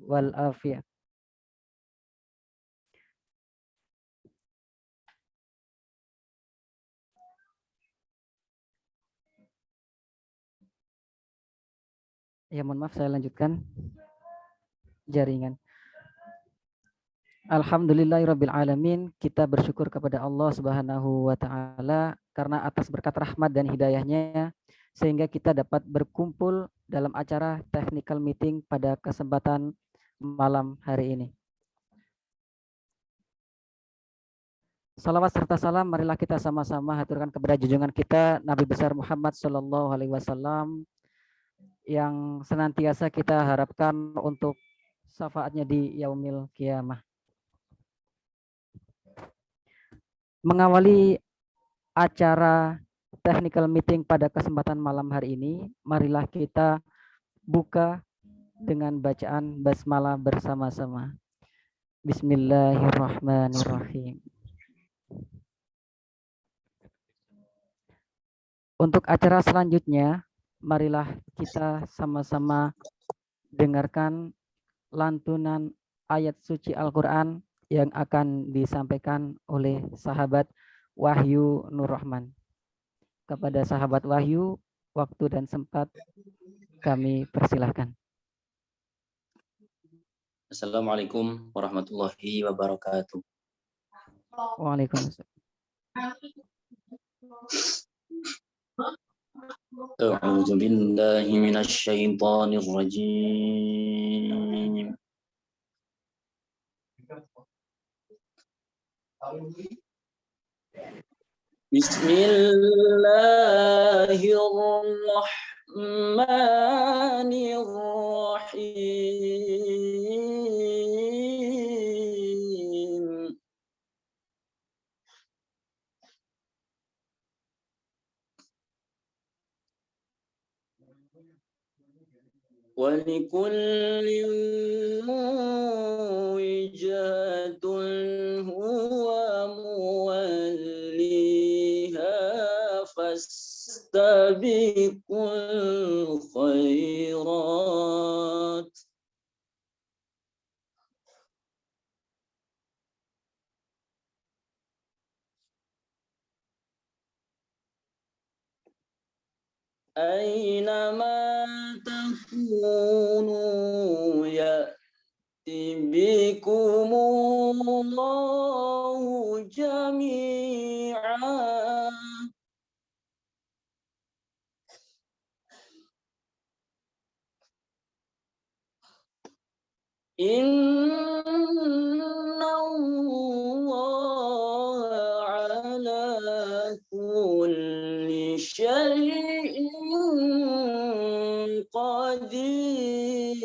wal afiyah. Ya, mohon maaf, saya lanjutkan jaringan. Alhamdulillahirrabbilalamin, kita bersyukur kepada Allah Subhanahu wa Ta'ala karena atas berkat rahmat dan hidayahnya sehingga kita dapat berkumpul dalam acara technical meeting pada kesempatan malam hari ini. Salawat serta salam marilah kita sama-sama haturkan kepada junjungan kita Nabi besar Muhammad Sallallahu Alaihi Wasallam yang senantiasa kita harapkan untuk syafaatnya di yaumil kiamah. Mengawali acara technical meeting pada kesempatan malam hari ini, marilah kita buka dengan bacaan basmalah bersama-sama. Bismillahirrahmanirrahim. Untuk acara selanjutnya, marilah kita sama-sama dengarkan lantunan ayat suci Al-Quran yang akan disampaikan oleh sahabat Wahyu Nur Rahman. Kepada sahabat Wahyu, waktu dan sempat kami persilahkan. Assalamualaikum warahmatullahi wabarakatuh. Waalaikumsalam. A'udzu billahi minasy syaithanir rajim. Bismillahirrahmanirrahim. ولكل وجهة هو موليها فاستبقوا الخيرات أينما تكونوا يأتي بكم الله جميعا إن الله على كل شيء قدير.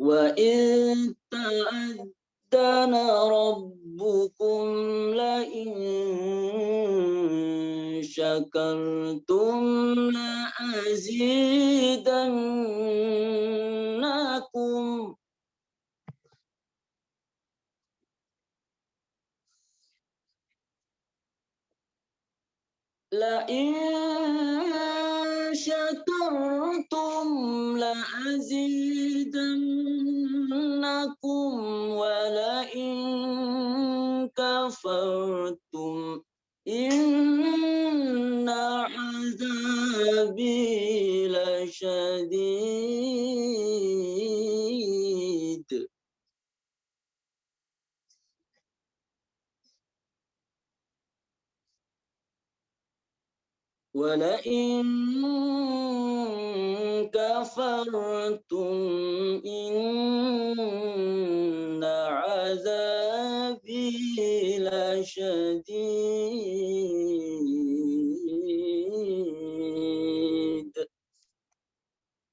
وإن تأذن ربكم لئن شكرتم لأزيدنكم لئن شكرتم لأزيدنكم ولئن كفرتم إن عذابي لشديد. ولئن كفرتم إن عذابي لشديد.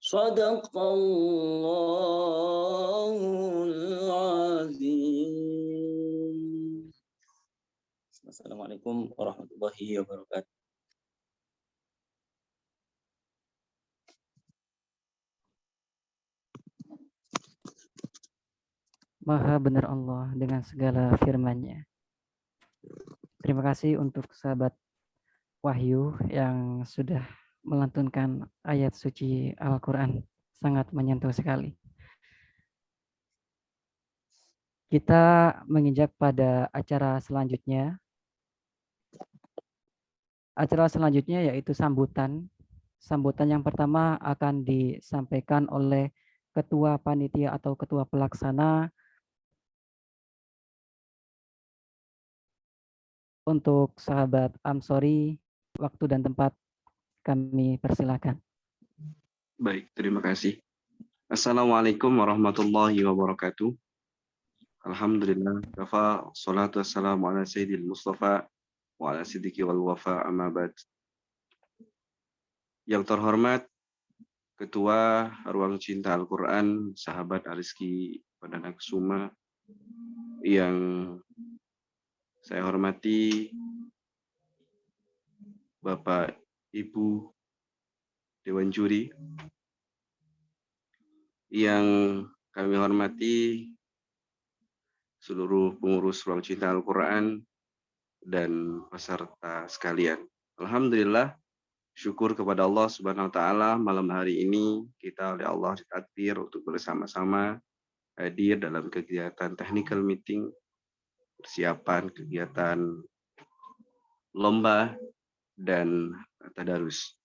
صدق الله العظيم. Assalamualaikum warahmatullahi wabarakatuh. Maha benar Allah dengan segala firman-Nya. Terima kasih untuk sahabat Wahyu yang sudah melantunkan ayat suci Al-Quran. Sangat menyentuh sekali. Kita menginjak pada acara selanjutnya. Acara selanjutnya yaitu sambutan. Sambutan yang pertama akan disampaikan oleh Ketua Panitia atau Ketua Pelaksana. Untuk sahabat Amsori, waktu dan tempat kami persilakan. Baik, terima kasih. Assalamualaikum warahmatullahi wabarakatuh. Alhamdulillah, kafa, salatu wassalamu ala sayyidil Mustafa wa ala siddiqi wal wafa amma ba'd. Yang terhormat Ketua Ruang Cinta Al-Quran, sahabat Ariski Perdana Kusuma, yang saya hormati Bapak Ibu Dewan Juri, yang kami hormati seluruh pengurus Ruang Cinta Al-Quran dan peserta sekalian. Alhamdulillah, syukur kepada Allah Subhanahu wa taala, malam hari ini kita oleh Allah ditakdir untuk bersama-sama hadir dalam kegiatan technical meeting, persiapan kegiatan lomba dan tadarus.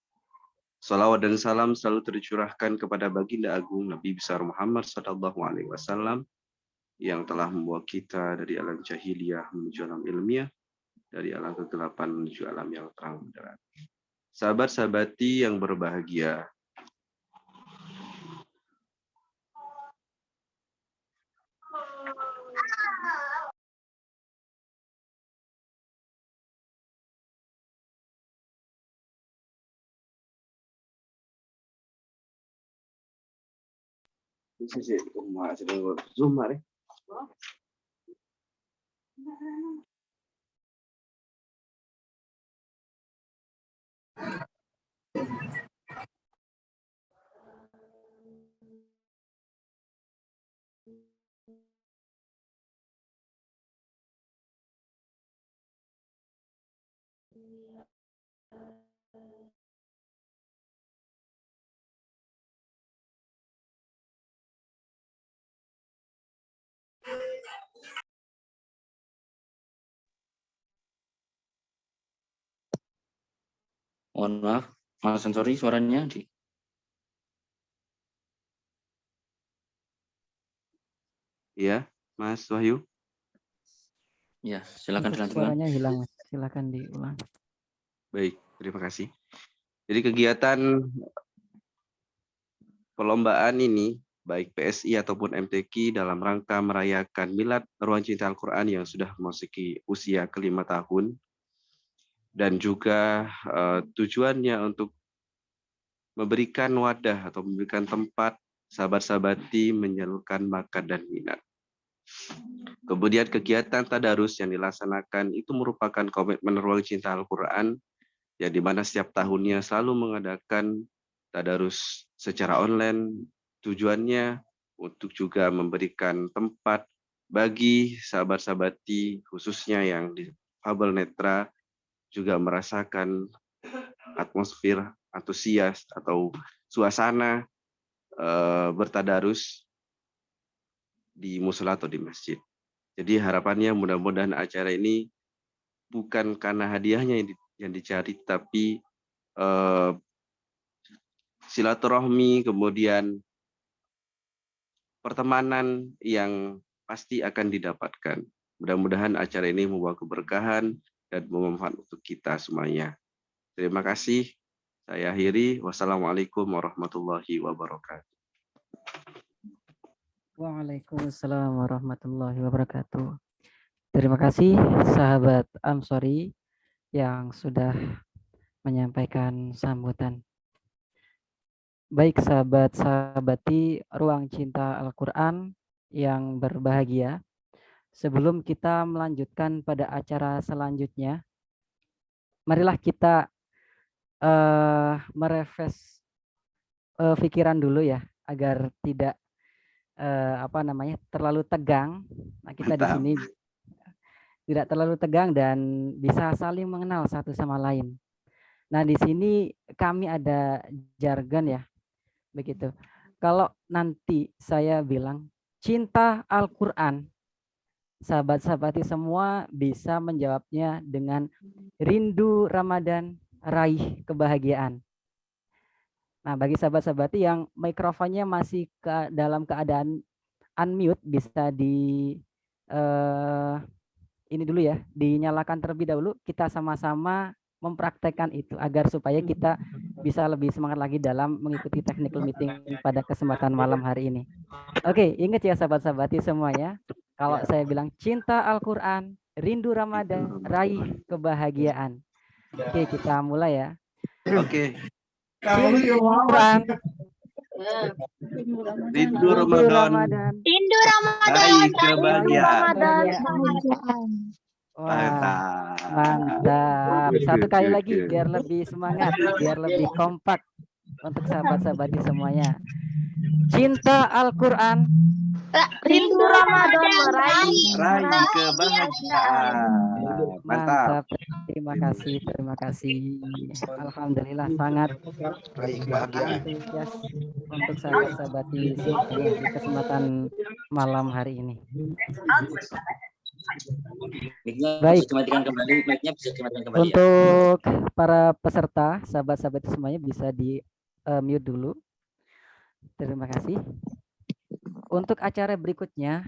Salawat dan salam selalu tercurahkan kepada baginda agung Nabi besar Muhammad SAW yang telah membawa kita dari alam jahiliyah menuju alam ilmiah, dari alam kegelapan menuju alam yang terang benderang. Sahabat-sahabati yang berbahagia, Mohon maaf, Mas Ansori suaranya di. ya, Mas Wahyu. Ya, silakan Untuk dilanjutkan. suaranya hilang, silakan diulang. Baik, terima kasih. Jadi kegiatan perlombaan ini, baik PSI ataupun MTQ, dalam rangka merayakan Milad Ruang Cinta Al-Quran yang sudah memasuki usia ke-5 tahun, dan juga tujuannya untuk memberikan wadah atau memberikan tempat sahabat-sahabati menyalurkan bakat dan minat. Kemudian kegiatan tadarus yang dilaksanakan itu merupakan komitmen Ruang Cinta Al-Quran, yang dimana setiap tahunnya selalu mengadakan tadarus secara online. Tujuannya untuk juga memberikan tempat bagi sahabat-sahabati, khususnya yang di Fabel Netra, juga merasakan atmosfer antusias atau suasana bertadarus di musola atau di masjid. Jadi harapannya mudah-mudahan acara ini bukan karena hadiahnya yang dicari, tapi silaturahmi, kemudian pertemanan yang pasti akan didapatkan. Mudah-mudahan acara ini membawa keberkahan dan bermanfaat untuk kita semuanya. Terima kasih. Saya akhiri. Wassalamualaikum warahmatullahi wabarakatuh. Waalaikumsalam warahmatullahi wabarakatuh. Terima kasih sahabat Amsori yang sudah menyampaikan sambutan. Baik sahabat-sahabati Ruang Cinta Al-Quran yang berbahagia, sebelum kita melanjutkan pada acara selanjutnya, marilah kita merefresh pikiran dulu ya, agar tidak terlalu tegang. Nah, kita di Mantap. sini tidak terlalu tegang dan bisa saling mengenal satu sama lain. Nah, di sini kami ada jargon ya, begitu. Kalau nanti saya bilang cinta Al-Quran, sahabat-sahabati semua bisa menjawabnya dengan rindu Ramadan, raih kebahagiaan. Nah, bagi sahabat-sahabati yang mikrofonnya masih dalam keadaan unmute, bisa ini dulu ya, dinyalakan terlebih dahulu. Kita sama-sama mempraktekkan itu agar supaya kita bisa lebih semangat lagi dalam mengikuti technical meeting pada kesempatan malam hari ini. Oke, ingat ya sahabat-sahabati semuanya, kalau saya bilang cinta Al-Quran, rindu Ramadan, raih kebahagiaan. Oke, kita mulai ya. Oke. Cinta Al-Quran, Rindu Ramadan, Rindu Ramadan. raih kebahagiaan. Kebahagiaan. Wah, mantap. Satu kali lagi biar lebih semangat, biar lebih kompak untuk sahabat-sahabati semuanya. Cinta Al-Quran, Rindu Ramadan meraih Raih kebahagiaan. Mantap. mantap. Terima kasih, terima kasih. Alhamdulillah sangat Raih kebahagiaan. antusias untuk sahabat-sahabati semuanya di kesempatan malam hari ini. Baik. Mic-nya bisa dimatikan kembali ya. Untuk para peserta, sahabat-sahabat semuanya bisa di mute dulu. Terima kasih. Untuk acara berikutnya,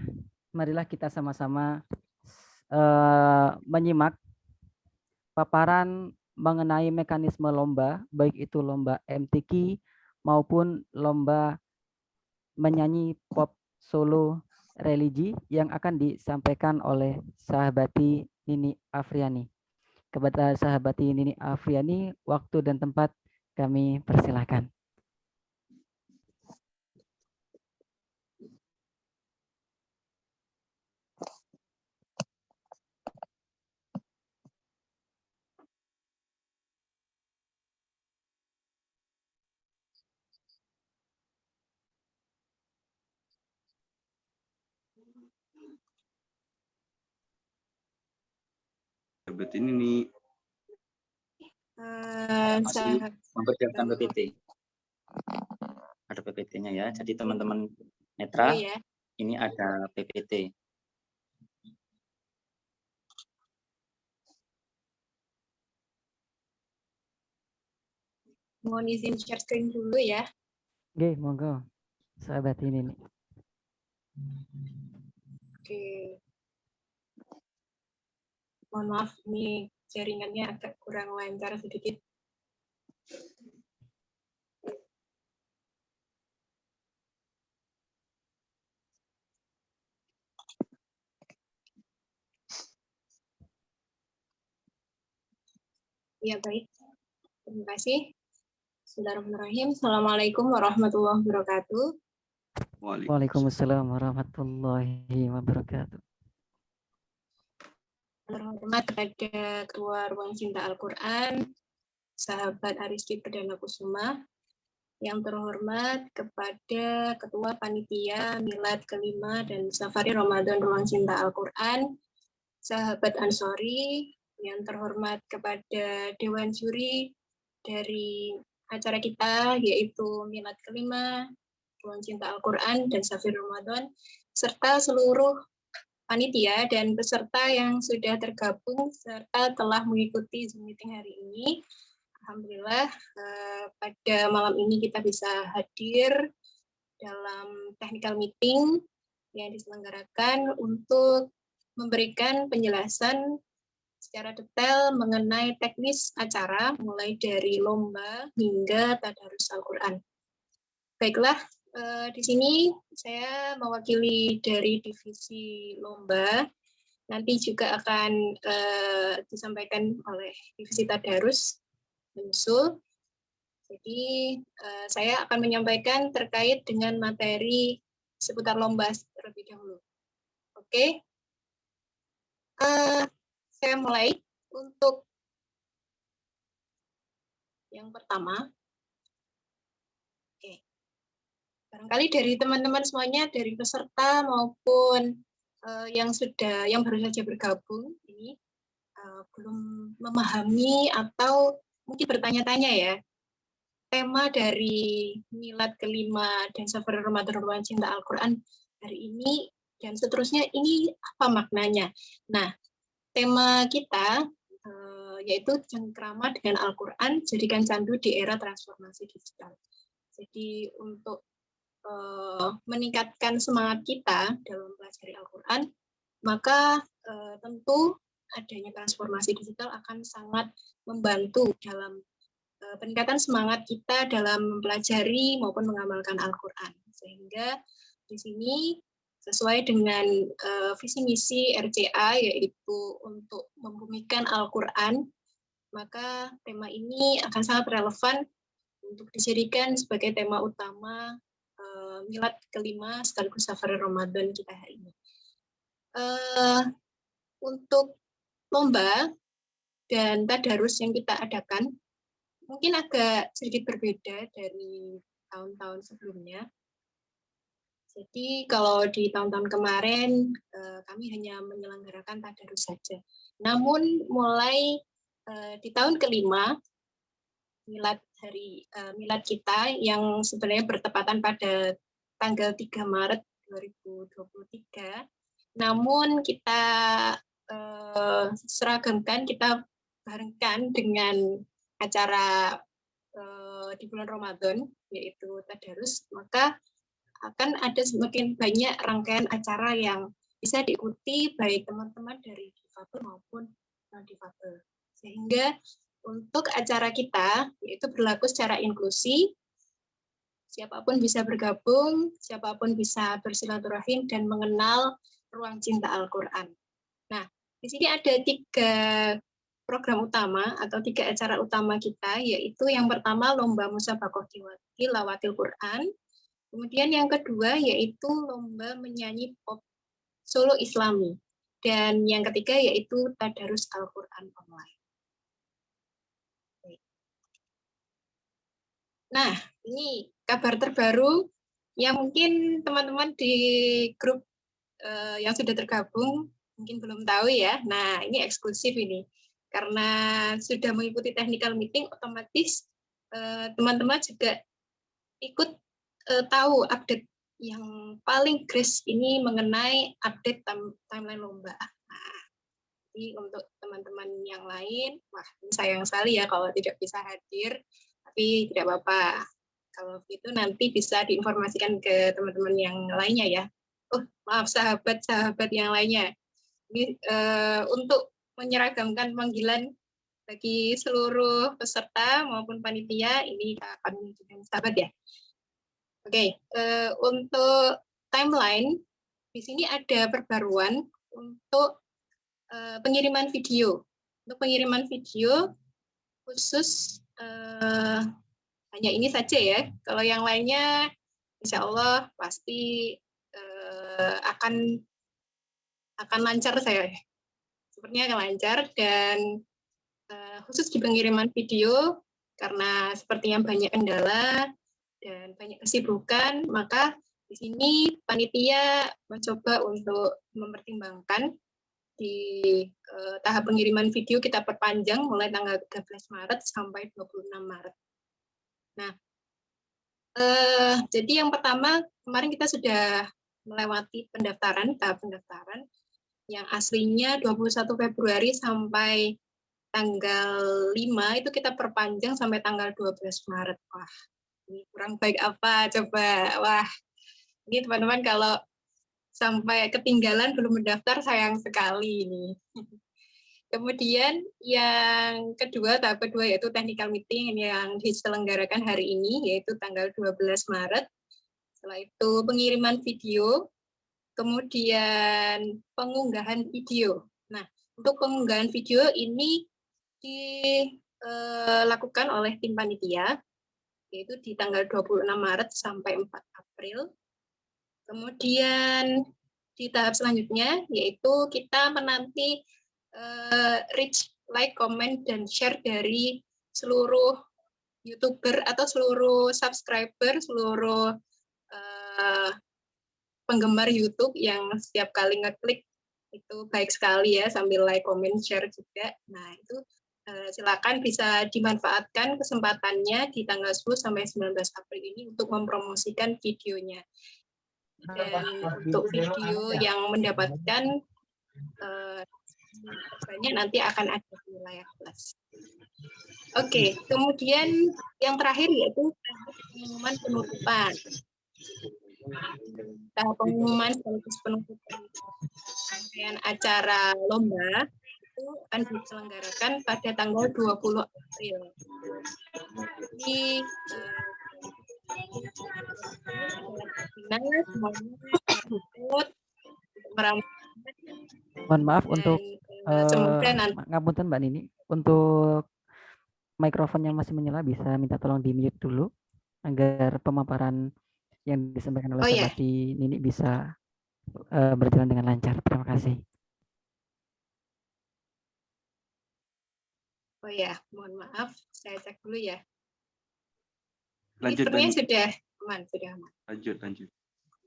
marilah kita sama-sama menyimak paparan mengenai mekanisme lomba, baik itu lomba MTQ maupun lomba menyanyi pop solo religi yang akan disampaikan oleh sahabati Nini Afriani. Kepada sahabati Nini Afriani, waktu dan tempat kami persilahkan. Sahabat ini nih. Masih mempersiapkan PPT. Ada PPT-nya ya. Jadi teman-teman netra, ini ada PPT. Mohon izin share screen dulu ya. Oke, monggo. Sahabat ini nih. Oke. Mohon maaf, ini jaringannya agak kurang lancar sedikit. Ya, baik. Terima kasih. Bismillahirrahmanirrahim. Assalamualaikum warahmatullahi wabarakatuh. Waalaikumsalam warahmatullahi wabarakatuh. Terhormat kepada Ketua Ruang Cinta Al-Quran, sahabat Ariski Perdana Kusuma, yang terhormat kepada Ketua Panitia Milad kelima dan Safari Ramadan Ruang Cinta Al-Quran, sahabat Ansori, yang terhormat kepada Dewan Juri dari acara kita, yaitu Milad kelima, Ruang Cinta Al-Quran, dan Safari Ramadan, serta seluruh panitia dan peserta yang sudah tergabung serta telah mengikuti Zoom meeting hari ini. Alhamdulillah pada malam ini kita bisa hadir dalam technical meeting yang diselenggarakan untuk memberikan penjelasan secara detail mengenai teknis acara mulai dari lomba hingga tadarus Al-Quran. Baiklah, di sini saya mewakili dari divisi lomba. Nanti juga akan disampaikan oleh divisi tadarus menyusul. Jadi saya akan menyampaikan terkait dengan materi seputar lomba terlebih dahulu. Oke. Saya mulai untuk yang pertama. Oke. Barangkali dari teman-teman semuanya, dari peserta maupun yang baru saja bergabung ini belum memahami atau mungkin bertanya-tanya ya, tema dari milad kelima dan Safar Ramadan Ruang Cinta Al-Quran hari ini dan seterusnya ini apa maknanya? Nah, tema kita yaitu cengkrama dengan Al-Quran, jadikan candu di era transformasi digital. Jadi untuk meningkatkan semangat kita dalam mempelajari Al-Quran, maka tentu adanya transformasi digital akan sangat membantu dalam peningkatan semangat kita dalam mempelajari maupun mengamalkan Al-Quran. Sehingga di sini sesuai dengan visi misi RCA yaitu untuk membumikan Al-Quran, maka tema ini akan sangat relevan untuk dijadikan sebagai tema utama milad kelima sekaligus Safar Ramadan kita hari ini. Untuk lomba dan tadarus yang kita adakan mungkin agak sedikit berbeda dari tahun-tahun sebelumnya. Jadi kalau di tahun-tahun kemarin kami hanya menyelenggarakan tadarus saja. Namun mulai di tahun kelima milad kita yang sebenarnya bertepatan pada tanggal 3 Maret 2023. Namun kita seragamkan, kita barengkan dengan acara di bulan Ramadan, yaitu Tadarus, maka akan ada semakin banyak rangkaian acara yang bisa diikuti baik teman-teman dari difabel maupun non-difabel. Sehingga untuk acara kita, yaitu berlaku secara inklusi, siapapun bisa bergabung, siapapun bisa bersilaturahim dan mengenal ruang cinta Al-Quran. Nah, di sini ada 3 program utama atau 3 acara utama kita, yaitu yang pertama lomba musabaqah tilawatil Quran, kemudian yang kedua yaitu lomba menyanyi pop solo Islami, dan yang ketiga yaitu tadarus Al-Quran online. Nah, ini kabar terbaru yang mungkin teman-teman di grup yang sudah tergabung mungkin belum tahu ya. Nah, ini eksklusif ini. Karena sudah mengikuti technical meeting, otomatis teman-teman juga ikut tahu update yang paling grace ini mengenai update timeline lomba. Nah, jadi untuk teman-teman yang lain, wah sayang sekali ya kalau tidak bisa hadir, tapi tidak apa-apa. Kalau begitu nanti bisa diinformasikan ke teman-teman yang lainnya ya. Oh, maaf sahabat-sahabat yang lainnya. Ini untuk menyeragamkan panggilan bagi seluruh peserta maupun panitia, ini akan menunjukkan sahabat ya. Oke, untuk timeline, di sini ada perbaruan untuk pengiriman video. Untuk pengiriman video khusus hanya ini saja ya. Kalau yang lainnya, insya Allah pasti akan lancar saya. Sepertinya akan lancar dan khusus di pengiriman video karena sepertinya banyak kendala dan banyak kesibukan, maka di sini panitia mencoba untuk mempertimbangkan di tahap pengiriman video kita perpanjang mulai tanggal 13 Maret sampai 26 Maret. Nah, jadi yang pertama kemarin kita sudah melewati tahap pendaftaran yang aslinya 21 Februari sampai tanggal 5 itu kita perpanjang sampai tanggal 12 Maret. Wah, ini kurang baik apa coba. Wah, ini teman-teman kalau sampai ketinggalan belum mendaftar sayang sekali ini. Kemudian yang kedua, tahap kedua yaitu technical meeting yang diselenggarakan hari ini yaitu tanggal 12 Maret. Setelah itu pengiriman video, kemudian pengunggahan video. Nah, untuk pengunggahan video ini dilakukan oleh tim panitia, yaitu di tanggal 26 Maret sampai 4 April. Kemudian di tahap selanjutnya, yaitu kita menanti reach, like, comment, dan share dari seluruh YouTuber atau seluruh subscriber, seluruh penggemar YouTube yang setiap kali ngeklik itu baik sekali ya, sambil like, comment, share juga. Nah, itu silakan bisa dimanfaatkan kesempatannya di tanggal 10 sampai 19 April ini untuk mempromosikan videonya. Dan untuk video yang mendapatkan banyak nanti akan ada di layar plus. Oke, kemudian yang terakhir yaitu pengumuman penutupan. Tahap pengumuman sekaligus penutupan rangkaian acara lomba itu akan diselenggarakan pada tanggal 20 April. Jadi Mohon maaf untuk semoga nanti ngapunten Mbak Nini, untuk mikrofon yang masih menyala bisa minta tolong di mute dulu agar pemaparan yang disampaikan oleh Sabati Nini bisa berjalan dengan lancar. Terima kasih. Oh ya, mohon maaf, saya cek dulu ya. Lanjut, Sepertinya sudah aman, Lanjut.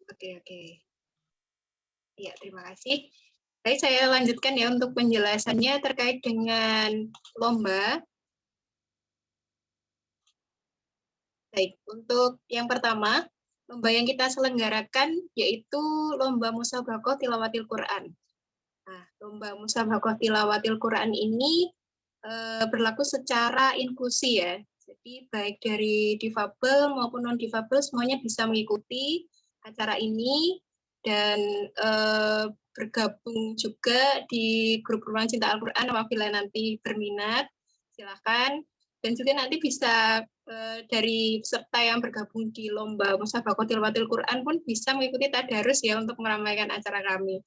Oke. Ya, terima kasih. Baik, saya lanjutkan ya untuk penjelasannya terkait dengan lomba. Baik, untuk yang pertama, lomba yang kita selenggarakan yaitu lomba Musabaqah Tilawatil Quran. Nah, lomba Musabaqah Tilawatil Quran ini berlaku secara inklusi ya. Jadi baik dari difabel maupun non difabel semuanya bisa mengikuti acara ini dan bergabung juga di grup Ruang Cinta Al-Quran apabila nanti berminat, silakan. Dan juga nanti bisa dari peserta yang bergabung di lomba Musabaqah Tilawatil Quran pun bisa mengikuti tadarus ya untuk meramaikan acara kami.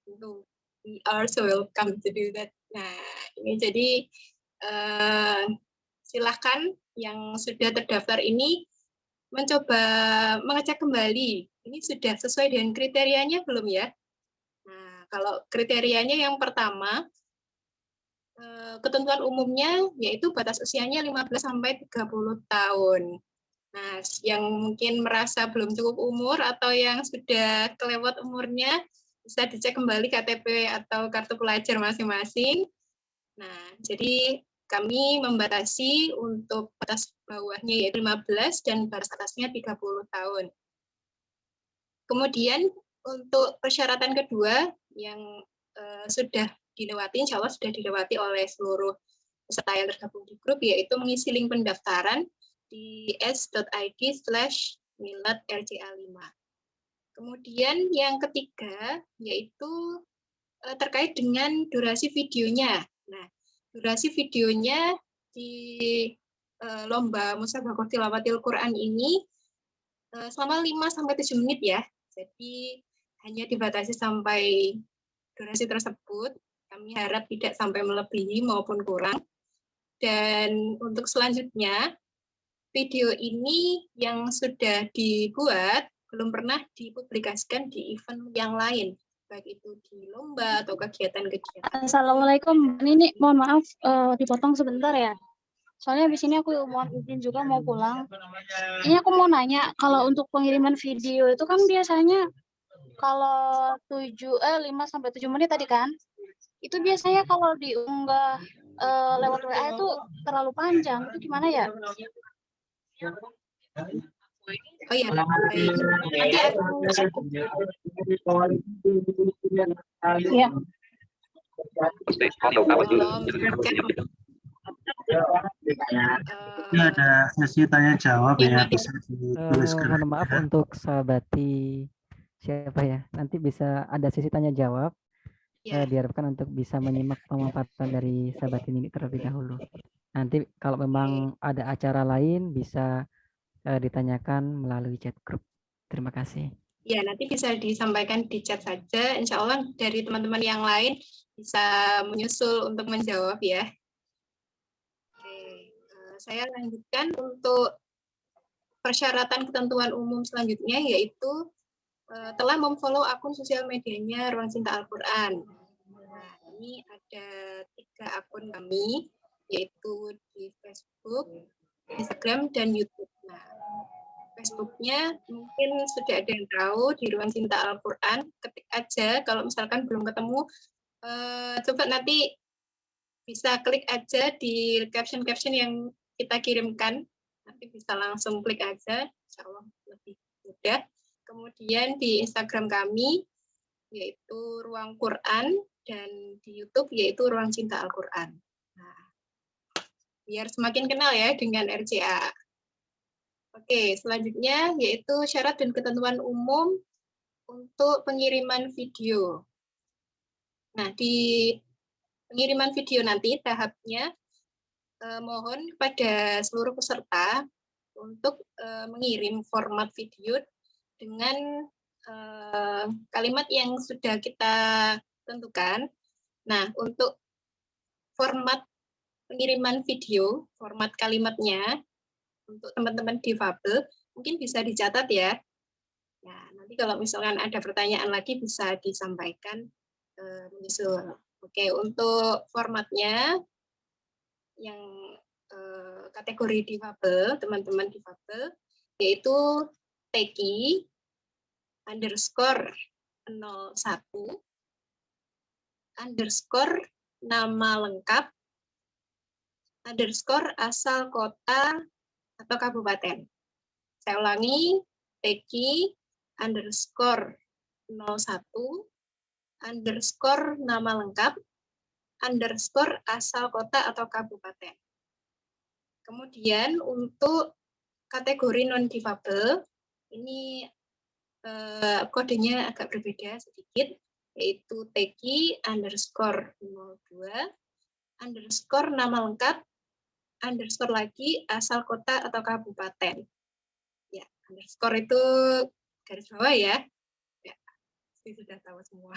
Tentu, we are so welcome to do that. Nah, ini jadi silakan yang sudah terdaftar ini mencoba mengecek kembali. Ini sudah sesuai dengan kriterianya belum ya? Nah, kalau kriterianya yang pertama, ketentuan umumnya yaitu batas usianya 15 sampai 30 tahun. Nah, yang mungkin merasa belum cukup umur atau yang sudah kelewat umurnya bisa dicek kembali KTP atau kartu pelajar masing-masing. Nah, jadi kami membatasi untuk batas bawahnya yaitu 15 dan batas atasnya 30 tahun. Kemudian untuk persyaratan kedua yang sudah dilewati, insya Allah sudah dilewati oleh seluruh peserta yang tergabung di grup, yaitu mengisi link pendaftaran di s.id/miladrca5. Kemudian yang ketiga yaitu terkait dengan durasi videonya. Nah, durasi videonya di lomba Musabaqah Tilawatil Quran ini selama 5-7 menit ya. Jadi hanya dibatasi sampai durasi tersebut. Kami harap tidak sampai melebihi maupun kurang. Dan untuk selanjutnya, video ini yang sudah dibuat belum pernah dipublikasikan di event yang lain, baik itu di lomba atau kegiatan-kegiatan. Assalamualaikum, ini mohon maaf dipotong sebentar ya. Soalnya habis ini aku mohon izin juga mau pulang. Ini aku mau nanya, kalau untuk pengiriman video itu kan biasanya kalau 5-7 menit tadi kan, itu biasanya kalau diunggah lewat WA itu terlalu panjang, itu gimana ya? Oh ya, baik. Nanti Iya. Ini ada sesi tanya jawab ya, bisa dituliskan. Mohon maaf untuk Sabati siapa ya, nanti bisa ada sesi tanya jawab. Diharapkan untuk bisa menyimak pemaparan dari Sabati Nini terlebih dahulu. Nanti kalau memang ada acara lain bisa ditanyakan melalui chat grup. Terima kasih. Ya, nanti bisa disampaikan di chat saja. Insya Allah dari teman-teman yang lain bisa menyusul untuk menjawab ya. Oke, saya lanjutkan untuk persyaratan ketentuan umum selanjutnya, yaitu telah memfollow akun sosial medianya Ruang Cinta Al-Quran. Nah, ini ada 3 akun kami, yaitu di Facebook, Instagram, dan YouTube. Nah, Facebooknya mungkin sudah ada yang tahu di Ruang Cinta Al-Quran, ketik aja. Kalau misalkan belum ketemu, coba nanti bisa klik aja di caption-caption yang kita kirimkan. Nanti bisa langsung klik aja, insya Allah lebih mudah. Kemudian di Instagram kami, yaitu Ruang Quran, dan di YouTube yaitu Ruang Cinta Al-Quran. Nah, biar semakin kenal ya dengan RCA. Oke, selanjutnya yaitu syarat dan ketentuan umum untuk pengiriman video. Nah, di pengiriman video nanti tahapnya mohon kepada seluruh peserta untuk mengirim format video dengan kalimat yang sudah kita tentukan. Nah, untuk format pengiriman video, format kalimatnya untuk teman-teman difabel mungkin bisa dicatat ya. Nah, nanti kalau misalkan ada pertanyaan lagi bisa disampaikan menyusul. Oke, untuk formatnya yang kategori difabel, teman-teman difabel, yaitu TEKI _01 _ nama lengkap _ asal kota atau kabupaten. Saya ulangi, TEKI _01 _ nama lengkap _ asal kota atau kabupaten. Kemudian untuk kategori non-difabel, ini kodenya agak berbeda sedikit, yaitu TEKI _02 _ nama lengkap _ lagi asal kota atau kabupaten. Ya, underscore itu garis bawah ya. Ya, pasti sudah tahu semua.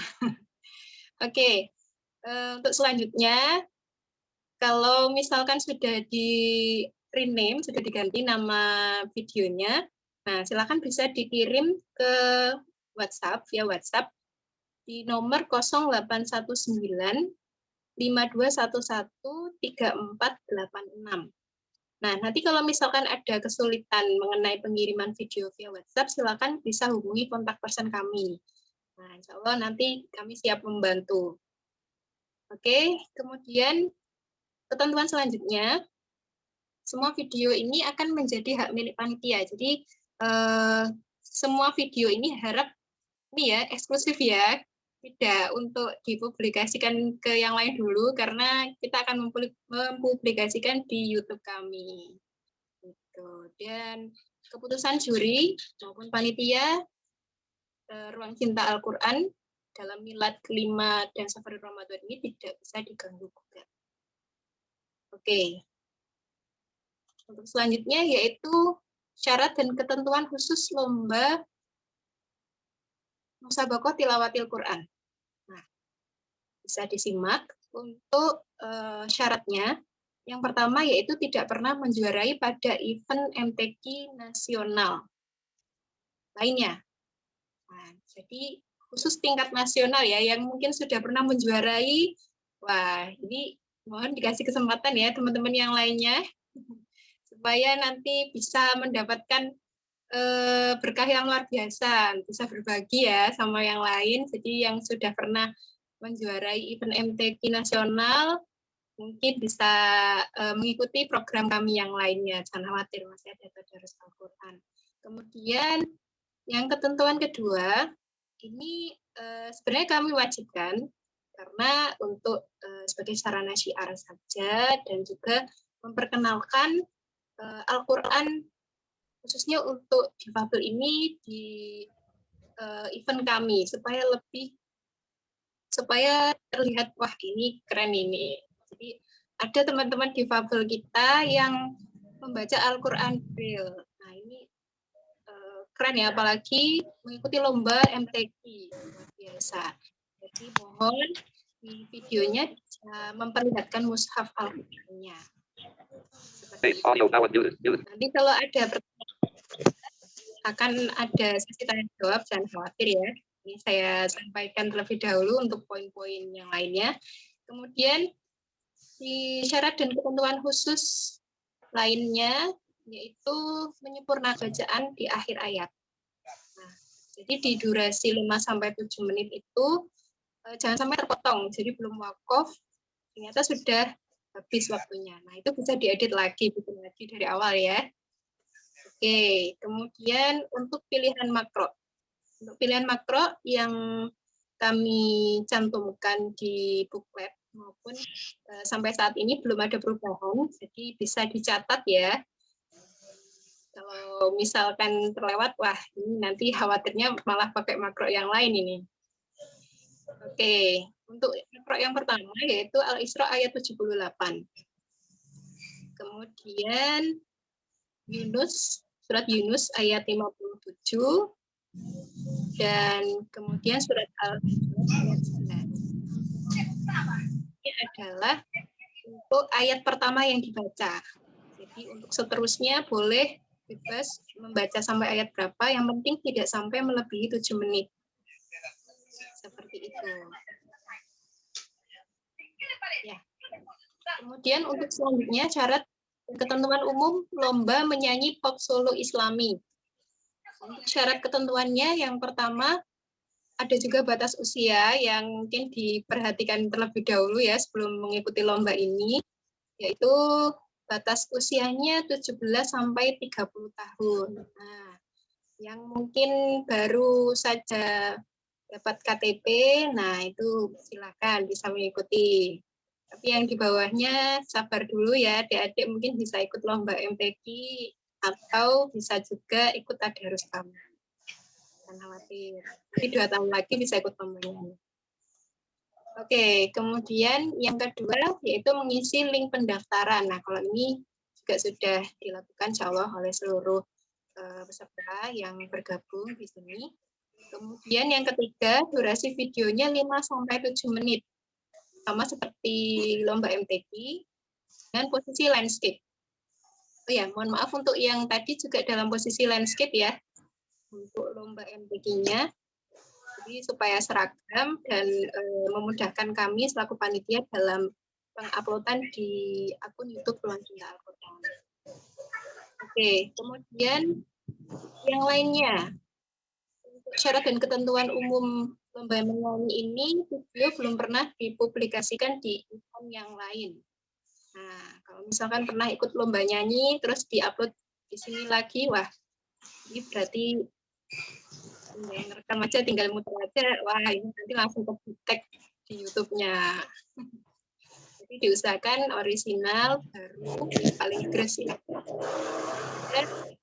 Oke, untuk selanjutnya, kalau misalkan sudah di rename, sudah diganti nama videonya, nah silakan bisa dikirim ke WhatsApp, via WhatsApp, di nomor 0819 5211 3486. Nah, nanti kalau misalkan ada kesulitan mengenai pengiriman video via WhatsApp, silakan bisa hubungi kontak person kami. Nah, insya Allah nanti kami siap membantu. Oke, kemudian ketentuan selanjutnya, semua video ini akan menjadi hak milik panitia. Jadi, semua video ini harap ini ya, eksklusif ya. Tidak untuk dipublikasikan ke yang lain dulu, karena kita akan mempublikasikan di YouTube kami. Gitu. Dan keputusan juri maupun panitia Ruang Cinta Al-Quran dalam milad kelima dan safar Ramadan ini tidak bisa diganggu-gugat. Oke. Untuk selanjutnya yaitu syarat dan ketentuan khusus lomba Musabaqah Tilawatil Quran. Nah, bisa disimak untuk syaratnya. Yang pertama yaitu tidak pernah menjuarai pada event MTQ nasional lainnya. Nah, jadi khusus tingkat nasional ya, yang mungkin sudah pernah menjuarai, wah ini mohon dikasih kesempatan ya teman-teman yang lainnya, supaya nanti bisa mendapatkan berkah yang luar biasa, bisa berbagi ya sama yang lain. Jadi yang sudah pernah menjuarai event MTQ nasional mungkin bisa mengikuti program kami yang lainnya. Jangan khawatir, masih ada tadarus Al-Quran. Kemudian yang ketentuan kedua, ini sebenarnya kami wajibkan karena untuk sebagai sarana syiar saja dan juga memperkenalkan Al-Quran khususnya untuk difabel ini di event kami supaya terlihat wah ini keren ini. Jadi ada teman-teman difabel kita yang membaca Al-Quran Braille. Nah ini keren ya, apalagi mengikuti lomba MTQ, luar biasa. Jadi mohon di videonya bisa memperlihatkan mushaf Al-Qurannya. Nanti kalau ada pertanyaan, akan ada sesi tanya jawab, jangan khawatir ya. Ini saya sampaikan terlebih dahulu untuk poin-poin yang lainnya. Kemudian di syarat dan ketentuan khusus lainnya yaitu menyempurnakan bacaan di akhir ayat. Nah, jadi di durasi 5-7 menit itu jangan sampai terpotong. Jadi belum wakaf ternyata sudah habis waktunya. Nah, itu bisa diedit lagi, bikin lagi dari awal ya. Oke, kemudian untuk pilihan makro. Untuk pilihan makro yang kami cantumkan di booklet maupun sampai saat ini belum ada perubahan, jadi bisa dicatat ya. Kalau misalkan terlewat, wah ini nanti khawatirnya malah pakai makro yang lain ini. Oke, untuk makro yang pertama yaitu Al-Isra ayat 78. Kemudian Yunus, surat Yunus ayat 57. Dan kemudian surat Al-Isra ayat 9. Ini adalah untuk ayat pertama yang dibaca. Jadi untuk seterusnya boleh bebas membaca sampai ayat berapa, yang penting tidak sampai melebihi 7 menit. Seperti itu. Ya. Kemudian untuk selanjutnya syarat ketentuan umum lomba menyanyi pop solo Islami. Untuk syarat ketentuannya yang pertama ada juga batas usia yang mungkin diperhatikan terlebih dahulu ya sebelum mengikuti lomba ini, yaitu batas usianya 17 sampai 30 tahun. Nah, yang mungkin baru saja dapat KTP, nah itu silakan bisa mengikuti. Tapi yang di bawahnya sabar dulu ya, adik-adik mungkin bisa ikut lomba MTQ atau bisa juga ikut tadarus kamu. Jangan khawatir. Nanti 2 tahun lagi bisa ikut lombanya. Oke, kemudian yang kedua yaitu mengisi link pendaftaran. Nah, kalau ini juga sudah dilakukan insya Allah oleh seluruh peserta yang bergabung di sini. Kemudian yang ketiga, durasi videonya 5-7 menit. Sama seperti lomba MTQ dan posisi landscape. Oh ya, mohon maaf untuk yang tadi juga dalam posisi landscape ya, untuk lomba MTQ-nya. Jadi supaya seragam dan memudahkan kami selaku panitia dalam penguploadan di akun YouTube Ruang Cinta Al-Quran. Oke, kemudian yang lainnya. Untuk syarat dan ketentuan umum lomba menyanyi ini, video belum pernah dipublikasikan di akun yang lain. Nah, kalau misalkan pernah ikut lomba nyanyi, terus diupload di sini lagi, wah, ini berarti yang rekam aja tinggal muter aja, wah ini nanti langsung ke-detect di YouTube-nya. Jadi diusahakan orisinal, baru, paling gres ya. Dan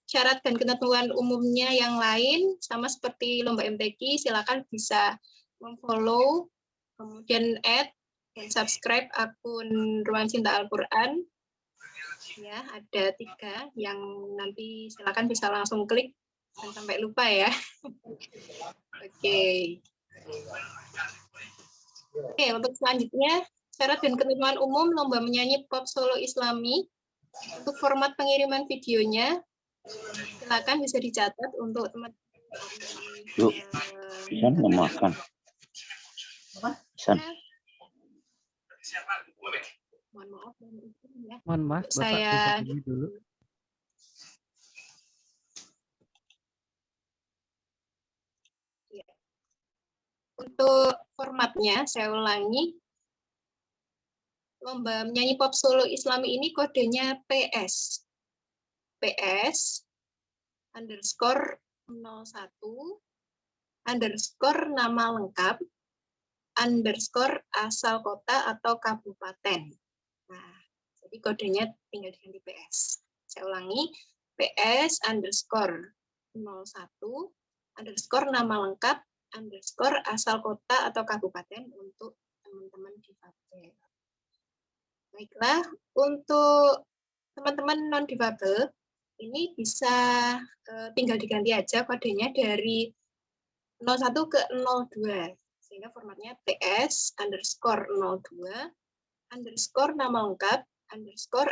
syarat dan ketentuan umumnya yang lain, sama seperti lomba MTQ, silakan bisa memfollow, kemudian add, dan subscribe akun Ruang Cinta Al-Quran. Ya, ada 3 yang nanti silakan bisa langsung klik, jangan sampai lupa ya. Oke. Oke, untuk selanjutnya, syarat dan ketentuan umum lomba menyanyi pop solo Islami. Untuk format pengiriman videonya, silakan bisa dicatat untuk teman-teman. Yuk, Isan mau makan. Isan. Mohon maaf ya. Mohon maaf, Bapak Saya bisa ini dulu. ya. Untuk formatnya, saya ulangi. Lomba menyanyi pop solo Islami ini kodenya PS. PS _01 _nama lengkap _asal kota atau kabupaten. Nah, jadi kodenya tinggal diganti PS. Saya ulangi, PS _01 _nama lengkap _asal kota atau kabupaten untuk teman-teman difabel. Baiklah, untuk teman-teman non-difabel, ini bisa tinggal diganti aja kodenya dari 01 ke 02. Sehingga formatnya PS _02 _ nama lengkap _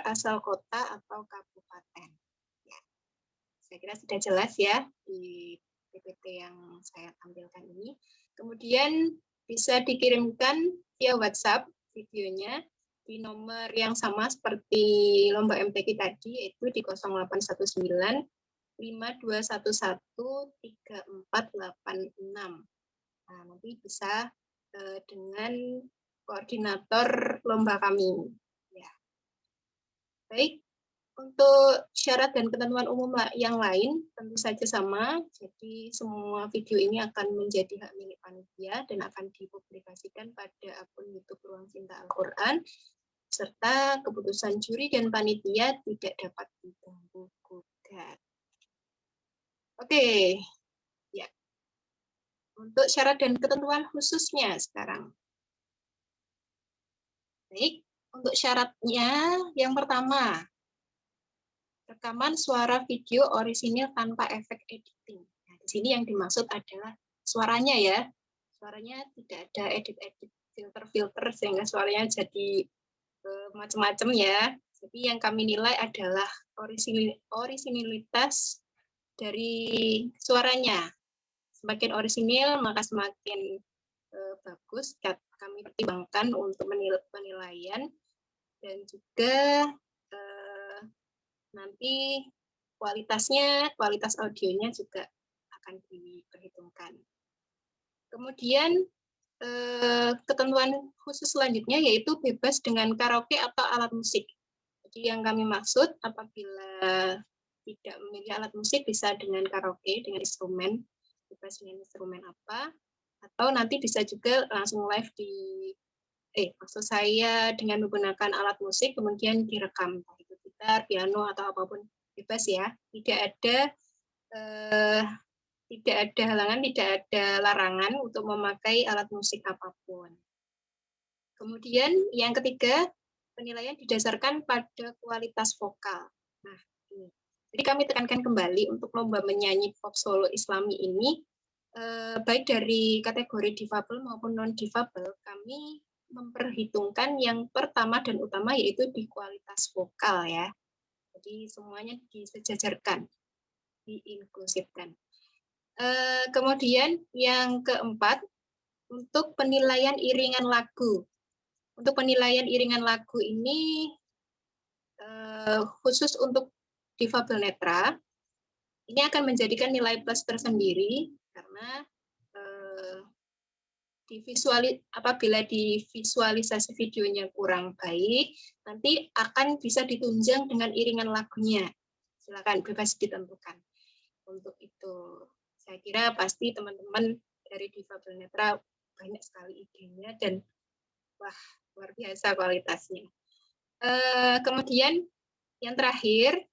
asal kota atau kabupaten. Ya. Saya kira sudah jelas ya di PPT yang saya tampilkan ini. Kemudian bisa dikirimkan via WhatsApp videonya di nomor yang sama seperti lomba MTQ tadi, yaitu di 0819 5211 3486. Nah, nanti bisa dengan koordinator lomba kami. Ya. Baik, untuk syarat dan ketentuan umum yang lain tentu saja sama. Jadi semua video ini akan menjadi hak milik panitia dan akan dipublikasikan pada akun YouTube Ruang Cinta Al-Quran, serta keputusan juri dan panitia tidak dapat diganggu gugat. Oke, ya. Untuk syarat dan ketentuan khususnya sekarang. Baik, untuk syaratnya yang pertama, rekaman suara video orisinil tanpa efek editing. Nah, di sini yang dimaksud adalah suaranya ya. Suaranya tidak ada edit-edit filter-filter sehingga suaranya jadi macam-macam ya. Jadi yang kami nilai adalah orisinilitas dari suaranya. Semakin orisinil maka semakin bagus kami pertimbangkan untuk penilaian, dan juga nanti kualitas audionya juga akan diperhitungkan. Kemudian ketentuan khusus selanjutnya yaitu bebas dengan karaoke atau alat musik. Jadi yang kami maksud apabila tidak memilih alat musik bisa dengan karaoke, dengan instrumen, bebas dengan instrumen apa, atau nanti bisa juga langsung live maksud saya dengan menggunakan alat musik kemudian direkam, itu gitar, piano atau apapun, bebas ya. Tidak ada halangan, tidak ada larangan untuk memakai alat musik apapun. Kemudian yang ketiga, penilaian didasarkan pada kualitas vokal. Nah, ini. Jadi kami tekankan kembali untuk lomba menyanyi pop solo Islami ini, baik dari kategori difabel maupun non-difabel, kami memperhitungkan yang pertama dan utama yaitu di kualitas vokal ya. Jadi semuanya disejajarkan, diinklusifkan. Kemudian yang keempat, untuk penilaian iringan lagu. Untuk penilaian iringan lagu ini khusus untuk difabel netra, ini akan menjadikan nilai plus tersendiri karena apabila divisualisasi videonya kurang baik, nanti akan bisa ditunjang dengan iringan lagunya. Silakan bebas ditentukan. Untuk itu, saya kira pasti teman-teman dari difabel netra banyak sekali idenya dan wah, luar biasa kualitasnya. Kemudian yang terakhir,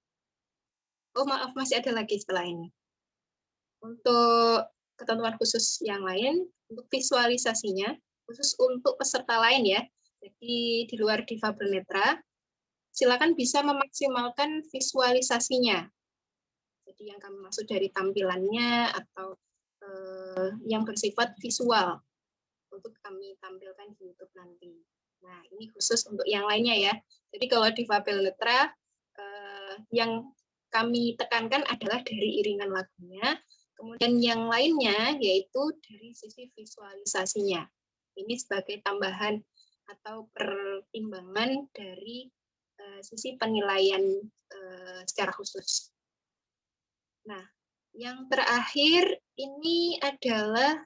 maaf masih ada lagi setelah ini. Untuk ketentuan khusus yang lain, untuk visualisasinya, khusus untuk peserta lain ya, jadi di luar difabel netra, silakan bisa memaksimalkan visualisasinya. Jadi yang kami maksud dari tampilannya atau yang bersifat visual untuk kami tampilkan di YouTube nanti. Nah, ini khusus untuk yang lainnya ya. Jadi kalau difabel netra, yang kami tekankan adalah dari iringan lagunya, kemudian yang lainnya yaitu dari sisi visualisasinya. Ini sebagai tambahan atau pertimbangan dari sisi penilaian secara khusus. Nah, yang terakhir ini adalah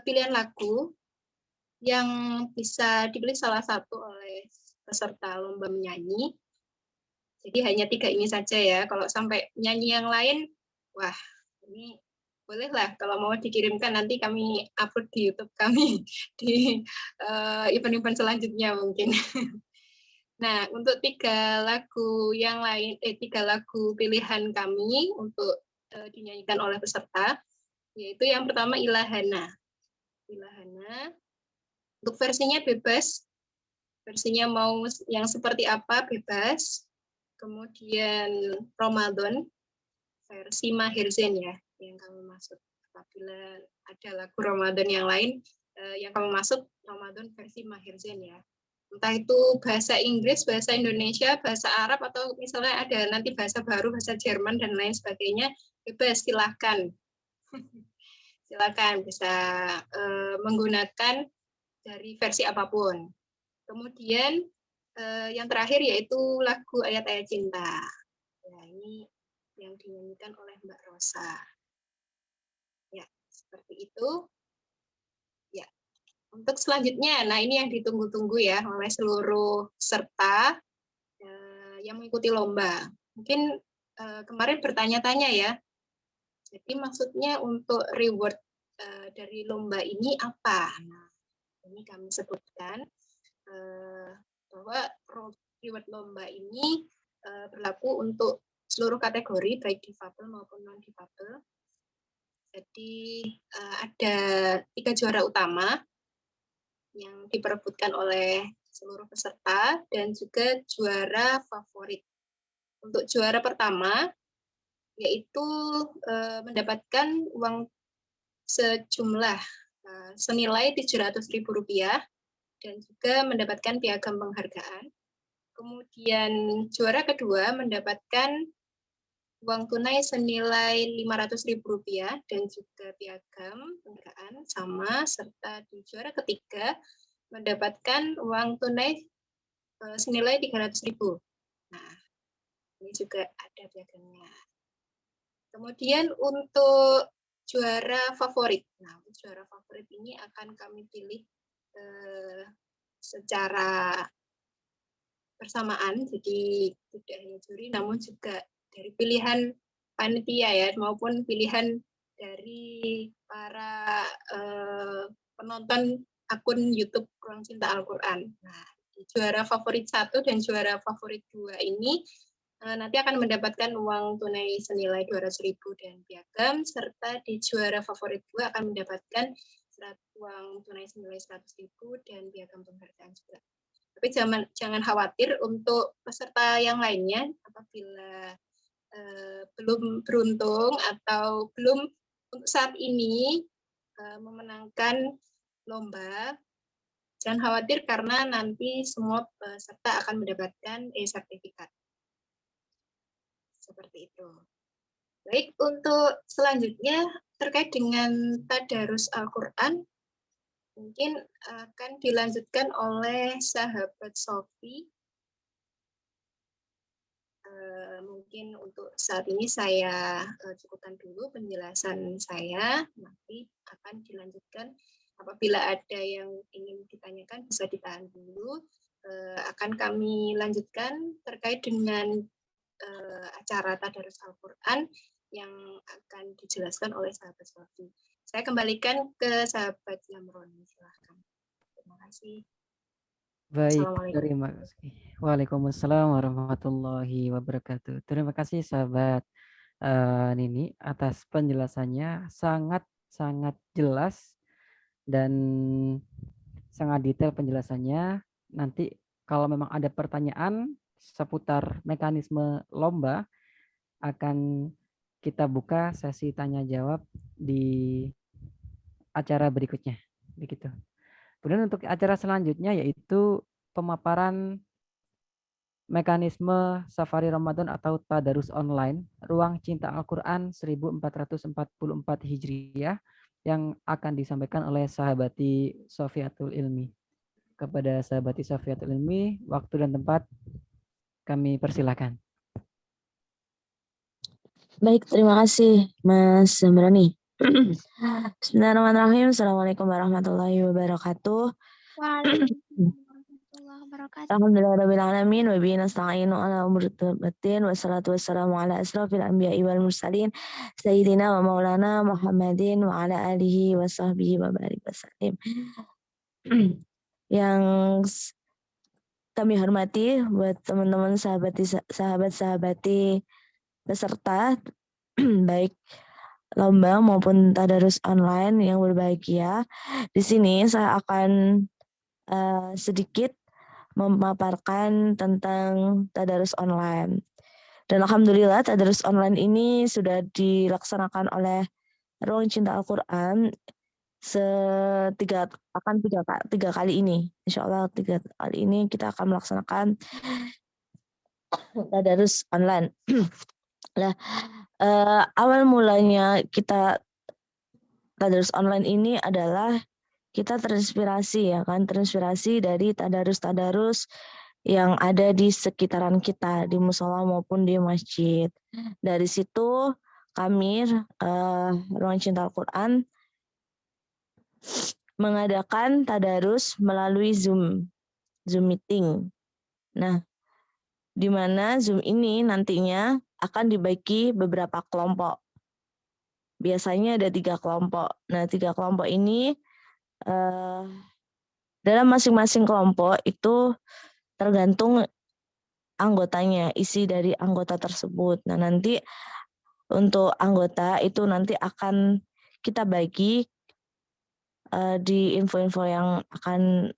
pilihan lagu yang bisa dipilih salah satu oleh peserta lomba menyanyi. Jadi hanya 3 ini saja ya. Kalau sampai nyanyi yang lain, wah ini bolehlah kalau mau dikirimkan nanti kami upload di YouTube kami di event-event selanjutnya mungkin. Nah, untuk 3 lagu yang lain, 3 lagu pilihan kami untuk dinyanyikan oleh peserta, yaitu yang pertama Ilahana. Ilahana. Untuk versinya bebas, versinya mau yang seperti apa bebas. Kemudian Ramadan, versi Maher Zain ya, yang kami maksud. Apabila ada lagu Ramadan yang lain, yang kami maksud Ramadan versi Maher Zain ya. Entah itu bahasa Inggris, bahasa Indonesia, bahasa Arab, atau misalnya ada nanti bahasa baru, bahasa Jerman, dan lain sebagainya, bebas, silahkan. Silakan bisa menggunakan dari versi apapun. Kemudian yang terakhir yaitu lagu Ayat-Ayat Cinta. Ya, ini yang dinyanyikan oleh Mbak Rosa. Ya, seperti itu. Ya, untuk selanjutnya, nah ini yang ditunggu-tunggu ya oleh seluruh peserta yang mengikuti lomba. Mungkin kemarin bertanya-tanya ya. Jadi maksudnya untuk reward dari lomba ini apa? Nah, ini kami sebutkan bahwa reward lomba ini berlaku untuk seluruh kategori, baik difabel maupun non-difabel. Jadi ada 3 juara utama yang diperebutkan oleh seluruh peserta dan juga juara favorit. Untuk juara pertama yaitu mendapatkan uang sejumlah senilai Rp700.000 dan juga mendapatkan piagam penghargaan. Kemudian juara kedua mendapatkan uang tunai senilai Rp500.000 dan juga piagam penghargaan sama, serta di juara ketiga mendapatkan uang tunai senilai Rp300.000. Nah, ini juga ada piagamnya. Kemudian untuk juara favorit. Nah, juara favorit ini akan kami pilih secara bersamaan, jadi tidak hanya juri, namun juga dari pilihan panitia ya, maupun pilihan dari para penonton akun YouTube Ruang Cinta Al-Quran. Nah, di juara favorit 1 dan juara favorit 2 ini nanti akan mendapatkan uang tunai senilai Rp200.000 dan piagam, serta di juara favorit 2 akan mendapatkan uang tunai senilai Rp100.000 dan piagam penghargaan juga. Tapi jangan khawatir untuk peserta yang lainnya, apabila belum beruntung atau belum untuk saat ini memenangkan lomba, jangan khawatir karena nanti semua peserta akan mendapatkan sertifikat. Seperti itu. Baik, untuk selanjutnya terkait dengan tadarus Al-Quran, mungkin akan dilanjutkan oleh sahabat Sofi. Mungkin untuk saat ini saya cukupkan dulu penjelasan saya, nanti akan dilanjutkan apabila ada yang ingin ditanyakan bisa ditahan dulu. Akan kami lanjutkan terkait dengan acara tadarus Al-Quran yang akan dijelaskan oleh sahabat Sofi. Saya kembalikan ke sahabat Yamron. Silahkan. Terima kasih. Baik, terima kasih. Waalaikumsalam warahmatullahi wabarakatuh. Terima kasih sahabat Nini atas penjelasannya, sangat jelas dan sangat detail penjelasannya. Nanti kalau memang ada pertanyaan seputar mekanisme lomba, akan kita buka sesi tanya jawab di acara berikutnya, begitu. Kemudian untuk acara selanjutnya yaitu pemaparan mekanisme Safari Ramadan atau Tadarus Online Ruang Cinta Al-Quran 1444 Hijriah yang akan disampaikan oleh sahabati Sofiatul Ilmi. Kepada sahabati Sofiatul Ilmi, waktu dan tempat kami persilakan. Baik, terima kasih Mas Zamrani. Bismillahirrahmanirrahim. Assalamualaikum warahmatullahi wabarakatuh. Waalaikumsalam warahmatullahi wabarakatuh. Alhamdulillahirabbil alamin wa bihi nasta'inu ala umuri dunya wassalatu wassalamu ala asrofil anbiya'i wal mursalin sayyidina wa maulana Muhammadin wa ala alihi wa sahbihi wa barik wasallim. Yang kami hormati buat teman-teman sahabat-sahabati peserta baik lomba maupun tadarus online yang berbahagia. Di sini saya akan sedikit memaparkan tentang tadarus online. Dan alhamdulillah tadarus online ini sudah dilaksanakan oleh Ruang Cinta Al-Quran tiga kali ini. Insya Allah 3 kali ini kita akan melaksanakan tadarus online. Nah, awal mulanya kita tadarus online ini adalah kita terinspirasi ya kan, terinspirasi dari tadarus-tadarus yang ada di sekitaran kita, di musola maupun di masjid. Dari situ kami Ruang Cinta Al-Quran mengadakan tadarus melalui Zoom meeting. Nah, di mana Zoom ini nantinya akan dibagi beberapa kelompok. Biasanya ada 3 kelompok. Nah, 3 kelompok ini dalam masing-masing kelompok itu tergantung anggotanya, isi dari anggota tersebut. Nah, nanti untuk anggota itu nanti akan kita bagi di info-info yang akan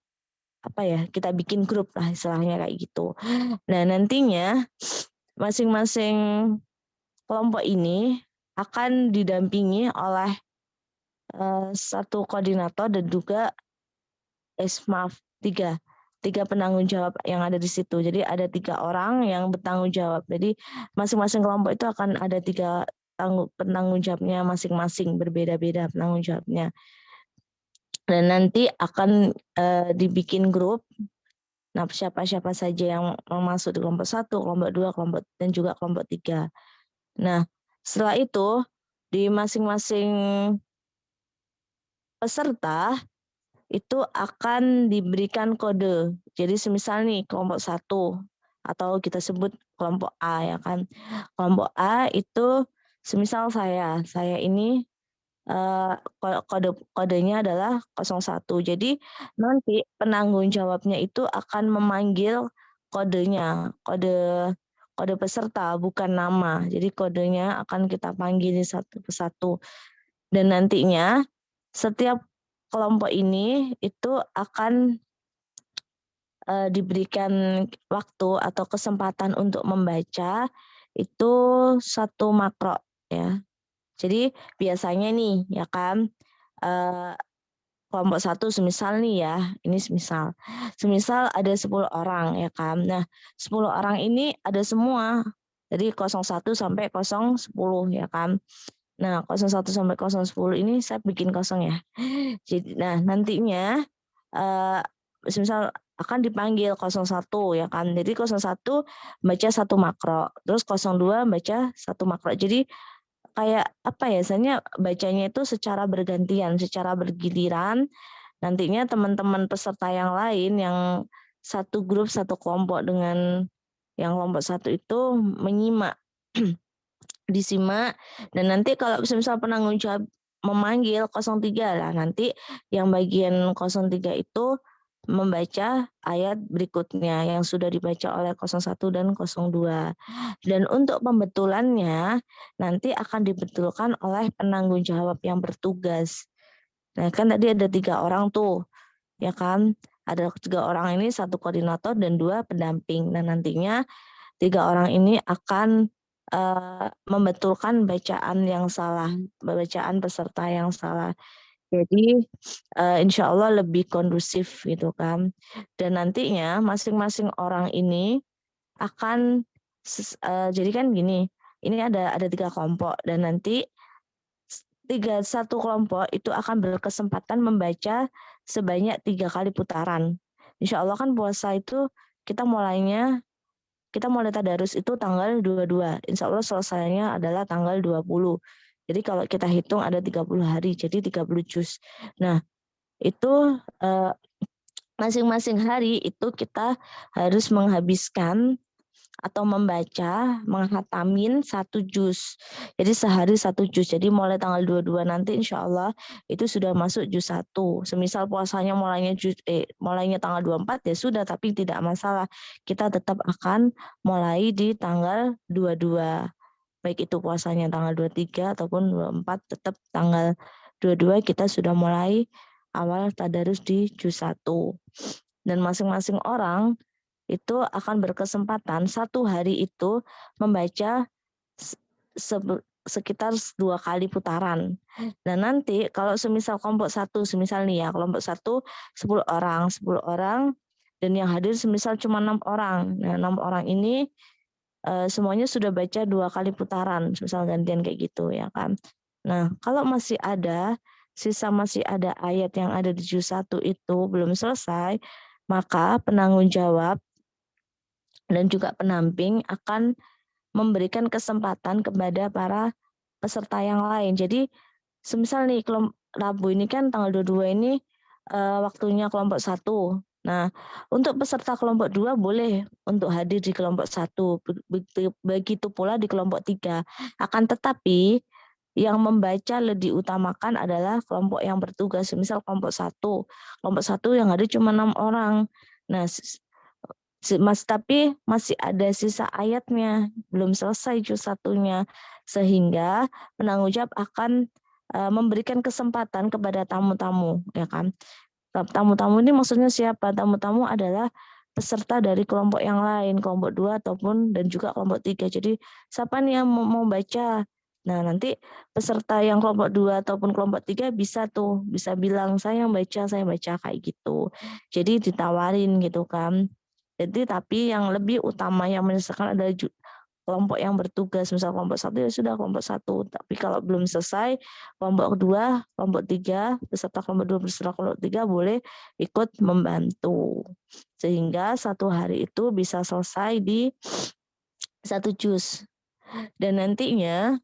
kita bikin grup lah istilahnya kayak gitu. Nah, nantinya masing-masing kelompok ini akan didampingi oleh satu koordinator dan juga tiga penanggung jawab yang ada di situ. Jadi ada 3 orang yang bertanggung jawab. Jadi masing-masing kelompok itu akan ada 3 penanggung jawabnya masing-masing, berbeda-beda penanggung jawabnya. Dan nanti akan dibikin grup. Nah, siapa-siapa saja yang mau masuk di kelompok 1, kelompok 2, kelompok dan juga kelompok 3. Nah, setelah itu di masing-masing peserta itu akan diberikan kode. Jadi semisal nih kelompok 1 atau kita sebut kelompok A ya kan. Kelompok A itu semisal saya ini kodenya adalah 01. Jadi nanti penanggung jawabnya itu akan memanggil kodenya, kode peserta bukan nama. Jadi kodenya akan kita panggil satu persatu. Dan nantinya setiap kelompok ini itu akan diberikan waktu atau kesempatan untuk membaca itu 1 makro ya. Jadi biasanya nih ya kan kelompok 1 semisal nih ya, ini semisal ada 10 orang ya kan. Nah, 10 orang ini ada semua. Jadi 01 sampai 010 ya kan. Nah, 01 sampai 010 ini saya bikin kosong ya. Jadi nah, nantinya semisal akan dipanggil 01 ya kan. Jadi 01 baca 1 makro, terus 02 baca 1 makro. Jadi kayak biasanya bacanya itu secara bergantian, secara bergiliran. Nantinya teman-teman peserta yang lain yang satu grup, satu kelompok dengan yang kelompok 1 itu menyimak, disimak. Dan nanti kalau misal penanggung jawab memanggil 03 lah, nanti yang bagian 03 itu membaca ayat berikutnya yang sudah dibaca oleh 01 dan 02. Dan untuk pembetulannya nanti akan dibetulkan oleh penanggung jawab yang bertugas. Nah, kan tadi ada 3 orang tuh, ya kan? Ada 3 orang ini, 1 koordinator dan 2 pendamping. Nah, nantinya 3 orang ini akan membetulkan bacaan yang salah, bacaan peserta yang salah. Jadi insya Allah lebih kondusif gitu kan. Dan nantinya masing-masing orang ini akan jadi kan gini, ini ada 3 kelompok dan nanti satu kelompok itu akan berkesempatan membaca sebanyak 3 kali putaran. Insya Allah kan puasa itu kita mulai tadarus itu tanggal 22. Insya Allah selesainya adalah tanggal 20. Jadi kalau kita hitung ada 30 hari, jadi 30 juz. Nah, itu masing-masing hari itu kita harus menghabiskan atau membaca, menghatamin 1 juz. Jadi sehari 1 juz. Jadi mulai tanggal 22 nanti insya Allah itu sudah masuk juz 1. Semisal puasanya mulainya tanggal 24 ya sudah, tapi tidak masalah. Kita tetap akan mulai di tanggal 22. Baik itu puasanya tanggal 23 ataupun 24, tetap tanggal 22 kita sudah mulai awal tadarus di juz 1. Dan masing-masing orang itu akan berkesempatan 1 hari itu membaca sekitar 2 kali putaran. Dan nanti kalau semisal kelompok 1, semisal nih ya, kelompok 1 10 orang, dan yang hadir semisal cuma 6 orang. Nah, 6 orang ini semuanya sudah baca 2 kali putaran, misal gantian kayak gitu ya kan. Nah, kalau masih ada ayat yang ada di juz 1 itu belum selesai, maka penanggung jawab dan juga pendamping akan memberikan kesempatan kepada para peserta yang lain. Jadi, semisal nih Rabu ini kan tanggal 22 ini waktunya kelompok 1. Nah, untuk peserta kelompok 2 boleh untuk hadir di kelompok 1. Begitu pula di kelompok 3. Akan tetapi yang membaca lebih diutamakan adalah kelompok yang bertugas. Misal kelompok 1. Kelompok 1 yang hadir cuma 6 orang. Nah, tapi masih ada sisa ayatnya, belum selesai juz 1-nya, sehingga penanggung jawab akan memberikan kesempatan kepada tamu-tamu, ya kan? Tamu-tamu ini maksudnya siapa? Tamu-tamu adalah peserta dari kelompok yang lain, kelompok 2 ataupun dan juga kelompok 3. Jadi siapa nih yang mau baca? Nah, nanti peserta yang kelompok 2 ataupun kelompok 3 bisa bilang saya yang baca kayak gitu. Jadi ditawarin gitu kan. Jadi tapi yang lebih utama yang menyelesaikan adalah kelompok yang bertugas. Misal kelompok 1 ya sudah kelompok 1. Tapi kalau belum selesai, kelompok 2, kelompok 3, peserta kelompok 2 beserta kelompok 3 boleh ikut membantu. Sehingga 1 hari itu bisa selesai di 1 juz. Dan nantinya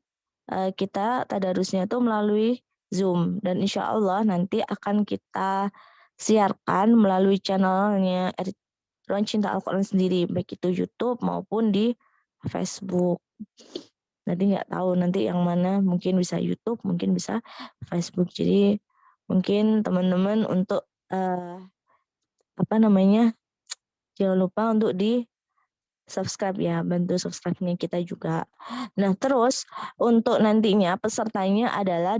kita tadarusnya itu melalui Zoom. Dan insya Allah nanti akan kita siarkan melalui channelnya Ruang Cinta Al-Quran sendiri, baik itu YouTube maupun di Facebook. Nanti nggak tahu nanti yang mana, mungkin bisa YouTube, mungkin bisa Facebook. Jadi mungkin teman-teman untuk jangan lupa untuk di subscribe ya, bantu subscribe-nya kita juga. Nah, terus untuk nantinya pesertanya adalah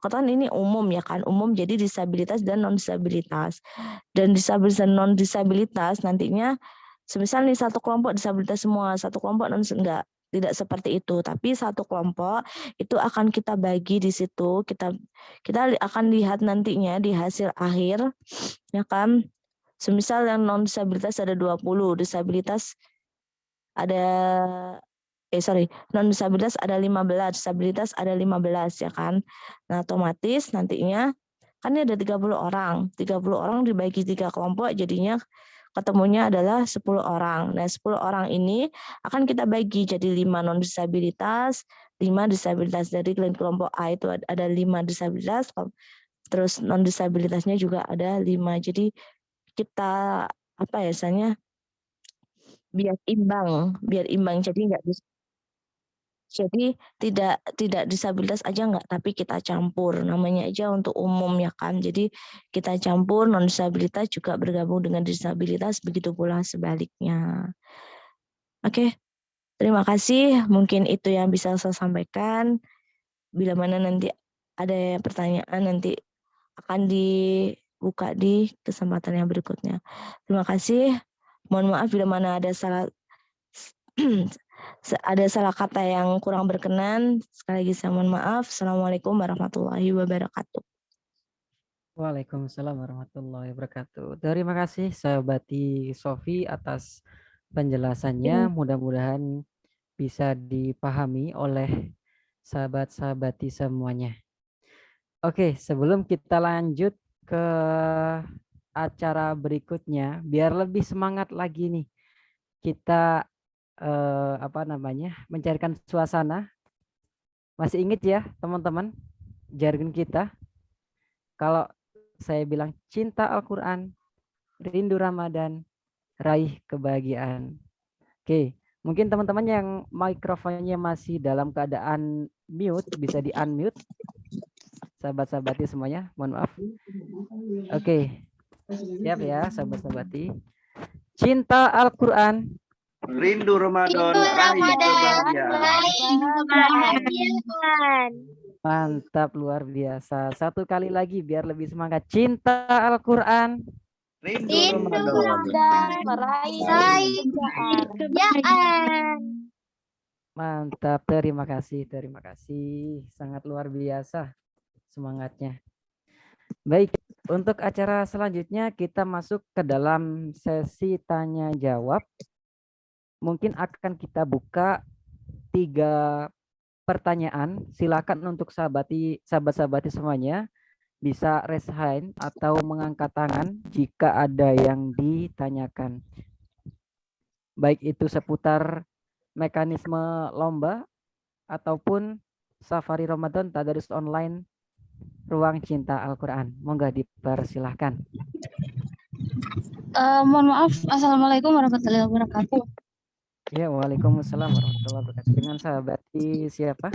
kan ini umum ya kan, umum jadi disabilitas dan non-disabilitas. Dan disabilitas dan non-disabilitas nantinya semisal nih satu kelompok disabilitas semua, satu kelompok enggak, tidak seperti itu. Tapi satu kelompok itu akan kita bagi di situ, kita akan lihat nantinya di hasil akhir ya kan. Semisal yang non-disabilitas ada 20, disabilitas ada non-disabilitas ada 15, disabilitas ada 15 ya kan. Nah, otomatis nantinya kan ini ada 30 orang. 30 orang dibagi 3 kelompok jadinya ketemunya adalah 10 orang. Nah, 10 orang ini akan kita bagi jadi 5 non-disabilitas, 5 disabilitas. Dari kelompok A itu ada 5 disabilitas, terus non-disabilitasnya juga ada 5. Jadi kita biar imbang. Jadi tidak disabilitas aja enggak, tapi kita campur. Namanya aja untuk umum ya kan. Jadi kita campur non disabilitas juga bergabung dengan disabilitas, begitu pula sebaliknya. Oke. Terima kasih. Mungkin itu yang bisa saya sampaikan. Bila mana nanti ada pertanyaan nanti akan dibuka di kesempatan yang berikutnya. Terima kasih. Mohon maaf bila mana ada salah kata yang kurang berkenan. Sekali lagi saya mohon maaf. Assalamualaikum warahmatullahi wabarakatuh. Waalaikumsalam warahmatullahi wabarakatuh. Terima kasih sahabati Sofi atas penjelasannya. Mudah-mudahan bisa dipahami oleh sahabat-sahabati semuanya. Oke, sebelum kita lanjut ke acara berikutnya, biar lebih semangat lagi nih, kita mencarikan suasana. Masih ingat ya teman-teman jargon kita? Kalau saya bilang cinta Al-Quran, rindu Ramadan, raih kebahagiaan. Oke, mungkin teman-teman yang mikrofonnya masih dalam keadaan mute bisa di unmute. Sahabat-sahabati semuanya, mohon maaf. Oke, siap ya sahabat-sahabati. Cinta Al-Quran, rindu Ramadan, mantap, luar biasa. Satu kali lagi biar lebih semangat. Cinta Al-Quran, rindu Ramadan, Meraih kebahagiaan. Mantap, terima kasih, sangat luar biasa semangatnya. Baik, untuk acara selanjutnya kita masuk ke dalam sesi tanya jawab. Mungkin akan kita buka 3 pertanyaan. Silakan untuk sahabat-sahabati semuanya bisa raise hand atau mengangkat tangan jika ada yang ditanyakan. Baik itu seputar mekanisme lomba ataupun safari Ramadan tadarus online Ruang Cinta Al-Quran. Monggo dipersilahkan. Mohon maaf, Assalamualaikum warahmatullahi wabarakatuh. Ya, waalaikumsalam warahmatullahi wabarakatuh. Dengan sahabat siapa?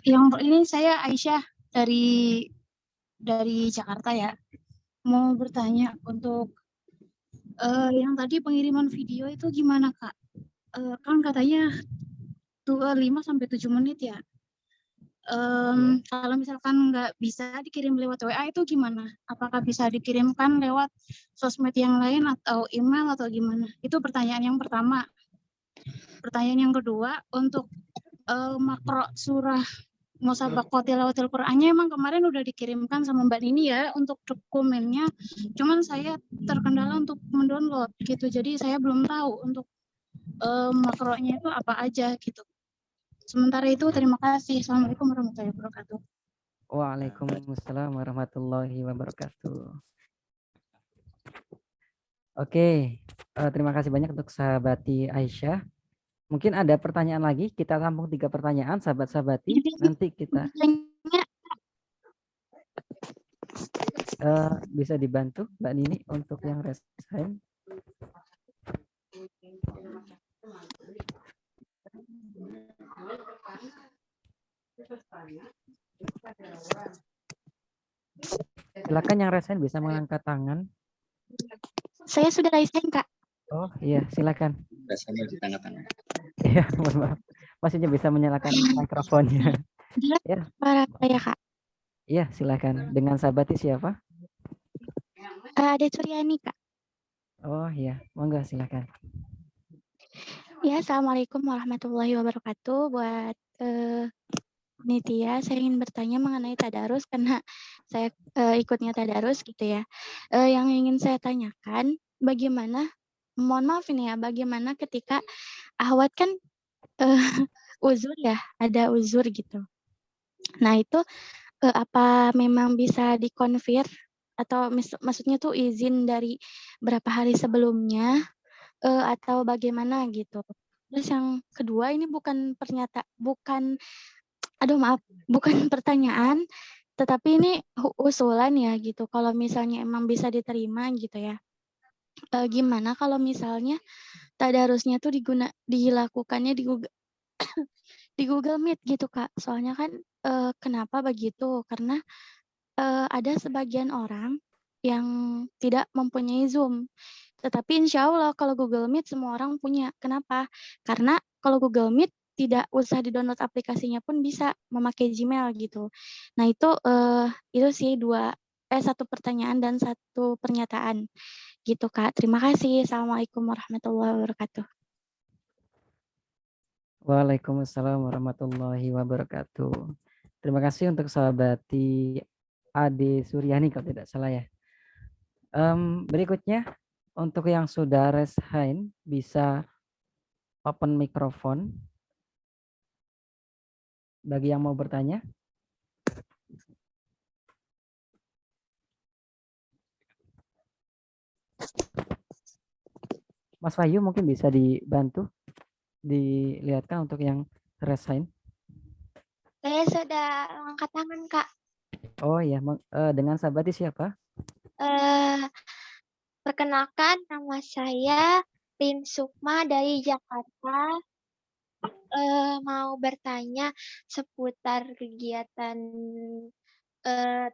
Yang ini saya Aisyah dari Jakarta ya. Mau bertanya untuk yang tadi pengiriman video itu gimana Kak? Kan katanya 5-7 menit ya. Kalau misalkan nggak bisa dikirim lewat WA itu gimana? Apakah bisa dikirimkan lewat sosmed yang lain atau email atau gimana? Itu pertanyaan yang pertama. Pertanyaan yang kedua, untuk makro surah Musabaqah Tilawatil Qur'annya emang kemarin udah dikirimkan sama Mbak Nini ya untuk dokumennya. Cuman saya terkendala untuk mendownload gitu. Jadi saya belum tahu untuk makronya itu apa aja gitu. Sementara itu terima kasih. Assalamualaikum warahmatullahi wabarakatuh. Waalaikumsalam warahmatullahi wabarakatuh. Oke, terima kasih banyak untuk sahabati Aisyah. Mungkin ada pertanyaan lagi, kita tampung 3 pertanyaan sahabat-sahabati. Nanti kita bisa dibantu Mbak Nini untuk yang raise hand. Silakan yang raise hand bisa mengangkat tangan. Saya sudah raise hand, Kak. Oh iya, silakan. Rasanya di tengah-tengah. Iya, mohon maaf. Maksudnya bisa menyalakan mikrofonnya. Ya. Suara saya, Kak. Iya, silakan. Dengan sahabati siapa? Ada Suryani, Kak. Oh iya, monggo silakan. Ya, Assalamualaikum warahmatullahi wabarakatuh. Buat Nitia, saya ingin bertanya mengenai tadarus karena saya ikutnya tadarus gitu ya. Yang ingin saya tanyakan, bagaimana, mohon maaf ini ya, bagaimana ketika ahwat kan uzur ya, ada uzur gitu. Nah itu apa memang bisa dikonfir atau maksudnya tuh izin dari berapa hari sebelumnya atau bagaimana gitu. Terus yang kedua ini bukan pertanyaan, tetapi ini usulan ya gitu. Kalau misalnya emang bisa diterima gitu ya. Gimana kalau misalnya tadarusnya tuh dilakukannya di Google Meet gitu Kak. Soalnya kan kenapa begitu? Karena ada sebagian orang yang tidak mempunyai Zoom. Tetapi insya Allah kalau Google Meet semua orang punya. Kenapa? Karena kalau Google Meet tidak usah di-download aplikasinya pun bisa memakai Gmail gitu. Nah itu sih satu pertanyaan dan satu pernyataan gitu Kak. Terima kasih. Assalamualaikum warahmatullahi wabarakatuh. Waalaikumsalam warahmatullahi wabarakatuh. Terima kasih untuk sahabati Ade Suryani kalau tidak salah ya. Berikutnya untuk yang sudah raise hand bisa open mikrofon bagi yang mau bertanya. Mas Wahyu mungkin bisa dibantu dilihatkan untuk yang raise hand. Saya sudah angkat tangan, Kak. Oh ya, dengan sahabati siapa? Perkenalkan, nama saya Rin Sukma dari Jakarta. Mau bertanya seputar kegiatan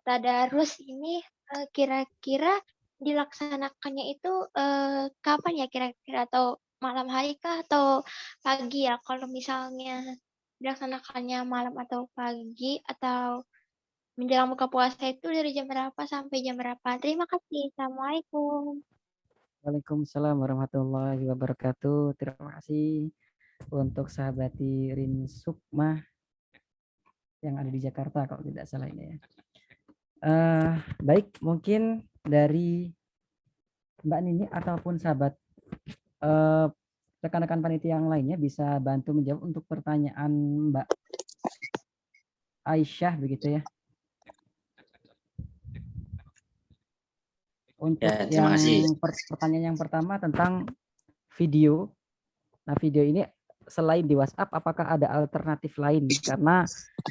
tadarus ini, kira-kira dilaksanakannya itu kapan ya kira-kira, atau malam hari kah atau pagi ya? Kalau misalnya dilaksanakannya malam atau pagi atau menjelang buka puasa itu dari jam berapa sampai jam berapa? Terima kasih. Assalamualaikum. Waalaikumsalam warahmatullahi wabarakatuh. Terima kasih untuk sahabati Rin Sukma yang ada di Jakarta kalau tidak salah ini ya. Baik, mungkin dari Mbak Nini ataupun sahabat rekan-rekan panitia yang lainnya bisa bantu menjawab untuk pertanyaan Mbak Aisyah begitu ya. Untuk terima kasih. pertanyaan yang pertama tentang video. Nah, video ini selain di WhatsApp, apakah ada alternatif lain? Karena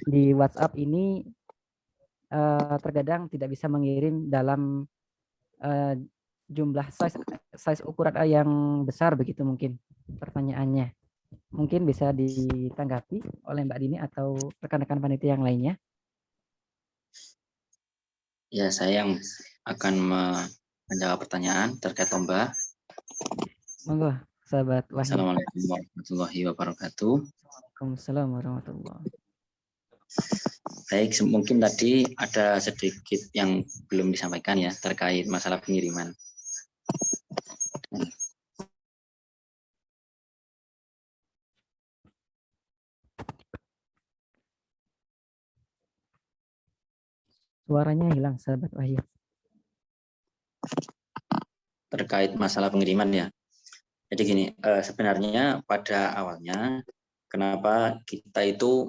di WhatsApp ini terkadang tidak bisa mengirim dalam jumlah size ukuran yang besar begitu mungkin pertanyaannya. Mungkin bisa ditanggapi oleh Mbak Dini atau rekan-rekan panitia yang lainnya. Ya, saya yang akan menjawab pertanyaan terkait lomba. Monggo, sahabat Wahyu. Assalamualaikum warahmatullahi wabarakatuh. Waalaikumsalam warahmatullahi. Baik, mungkin tadi ada sedikit yang belum disampaikan ya terkait masalah pengiriman. Suaranya hilang, sahabat Wahyu. Terkait masalah pengiriman ya. Jadi gini, sebenarnya pada awalnya kenapa kita itu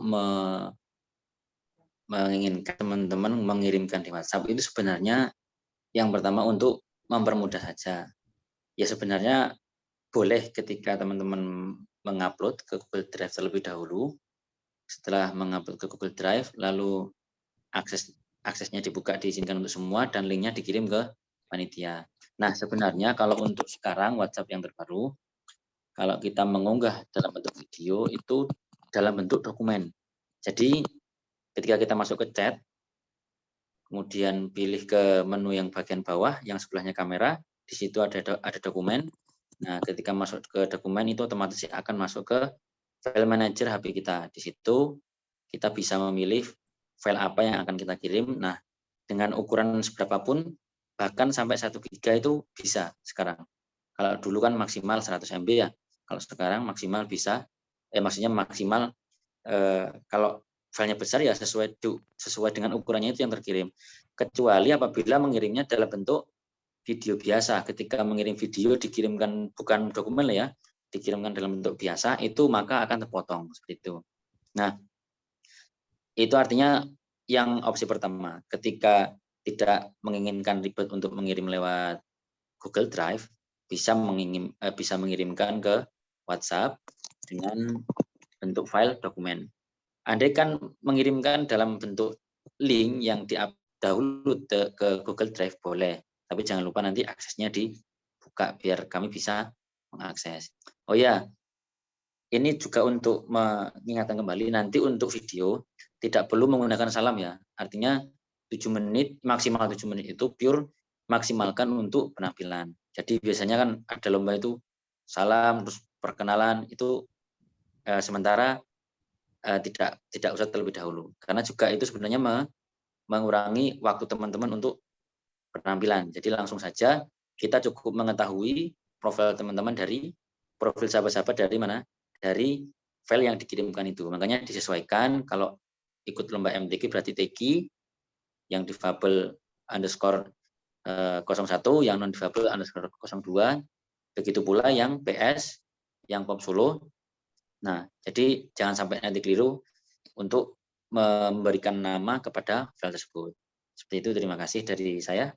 menginginkan teman-teman mengirimkan di WhatsApp itu sebenarnya yang pertama untuk mempermudah saja. Ya sebenarnya boleh ketika teman-teman mengupload ke Google Drive terlebih dahulu. Setelah mengupload ke Google Drive, lalu aksesnya dibuka, diizinkan untuk semua, dan linknya dikirim ke panitia. Nah, sebenarnya kalau untuk sekarang WhatsApp yang terbaru, kalau kita mengunggah dalam bentuk video, itu dalam bentuk dokumen. Jadi, ketika kita masuk ke chat, kemudian pilih ke menu yang bagian bawah, yang sebelahnya kamera, di situ ada dokumen. Nah, ketika masuk ke dokumen, itu otomatis akan masuk ke file manager HP kita. Di situ kita bisa memilih file apa yang akan kita kirim. Nah, dengan ukuran seberapapun, bahkan sampai 1 GB itu bisa sekarang. Kalau dulu kan maksimal 100 MB ya. Kalau sekarang maksimal bisa, maksudnya maksimal kalau filenya besar ya sesuai dengan ukurannya itu yang terkirim. Kecuali apabila mengirimnya dalam bentuk video biasa. Ketika mengirim video dikirimkan bukan dokumen ya, dikirimkan dalam bentuk biasa, itu maka akan terpotong seperti itu. Nah, itu artinya yang opsi pertama. Ketika tidak menginginkan ribet untuk mengirim lewat Google Drive, bisa mengirimkan ke WhatsApp dengan bentuk file dokumen. Andai kan mengirimkan dalam bentuk link yang di-download ke Google Drive boleh, tapi jangan lupa nanti aksesnya dibuka biar kami bisa mengakses. Oh ya, ini juga untuk mengingatkan kembali nanti untuk video tidak perlu menggunakan salam ya. Artinya 7 menit, maksimal 7 menit itu pure maksimalkan untuk penampilan. Jadi biasanya kan ada lomba itu salam terus perkenalan itu sementara tidak usah terlebih dahulu. Karena juga itu sebenarnya mengurangi waktu teman-teman untuk penampilan. Jadi langsung saja kita cukup mengetahui profil teman-teman dari profil sahabat-sahabat dari mana? Dari file yang dikirimkan itu. Makanya disesuaikan kalau ikut lomba MTQ berarti TQ yang difabel underscore 01, yang non difabel underscore 02. Begitu pula yang PS, yang Pop Solo. Nah, jadi jangan sampai nanti keliru untuk memberikan nama kepada file tersebut. Seperti itu, terima kasih dari saya.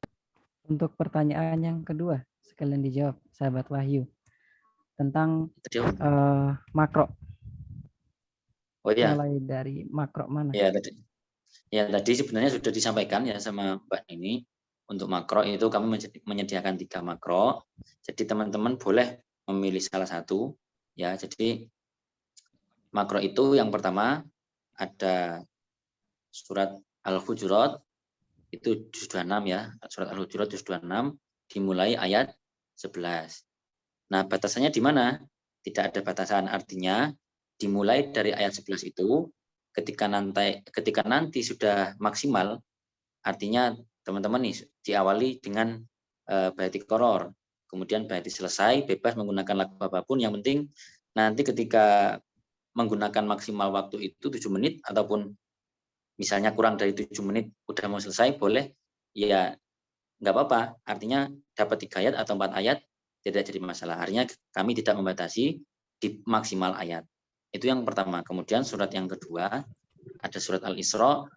Untuk pertanyaan yang kedua, sekalian dijawab, sahabat Wahyu. Tentang makro. Oh ya. Mulai dari makro mana? Ya tadi sebenarnya sudah disampaikan ya sama Mbak Nini. Untuk makro itu kami menyediakan 3 makro. Jadi teman-teman boleh memilih salah satu. Ya, jadi makro itu yang pertama ada surat Al-Hujurat itu juz 26 ya. Surat Al-Hujurat juz 26 dimulai ayat 11. Nah, batasannya di mana? Tidak ada batasan, artinya dimulai dari ayat 11 itu ketika nanti sudah maksimal, artinya teman-teman nih diawali dengan Baitul Qoror, kemudian bait selesai, bebas menggunakan lagu apapun, yang penting nanti ketika menggunakan maksimal waktu itu 7 menit ataupun misalnya kurang dari 7 menit udah mau selesai, boleh, ya nggak apa-apa. Artinya dapat 3 ayat atau 4 ayat tidak jadi masalah. Artinya kami tidak membatasi di maksimal ayat. Itu yang pertama. Kemudian surat yang kedua ada surat Al-Isra,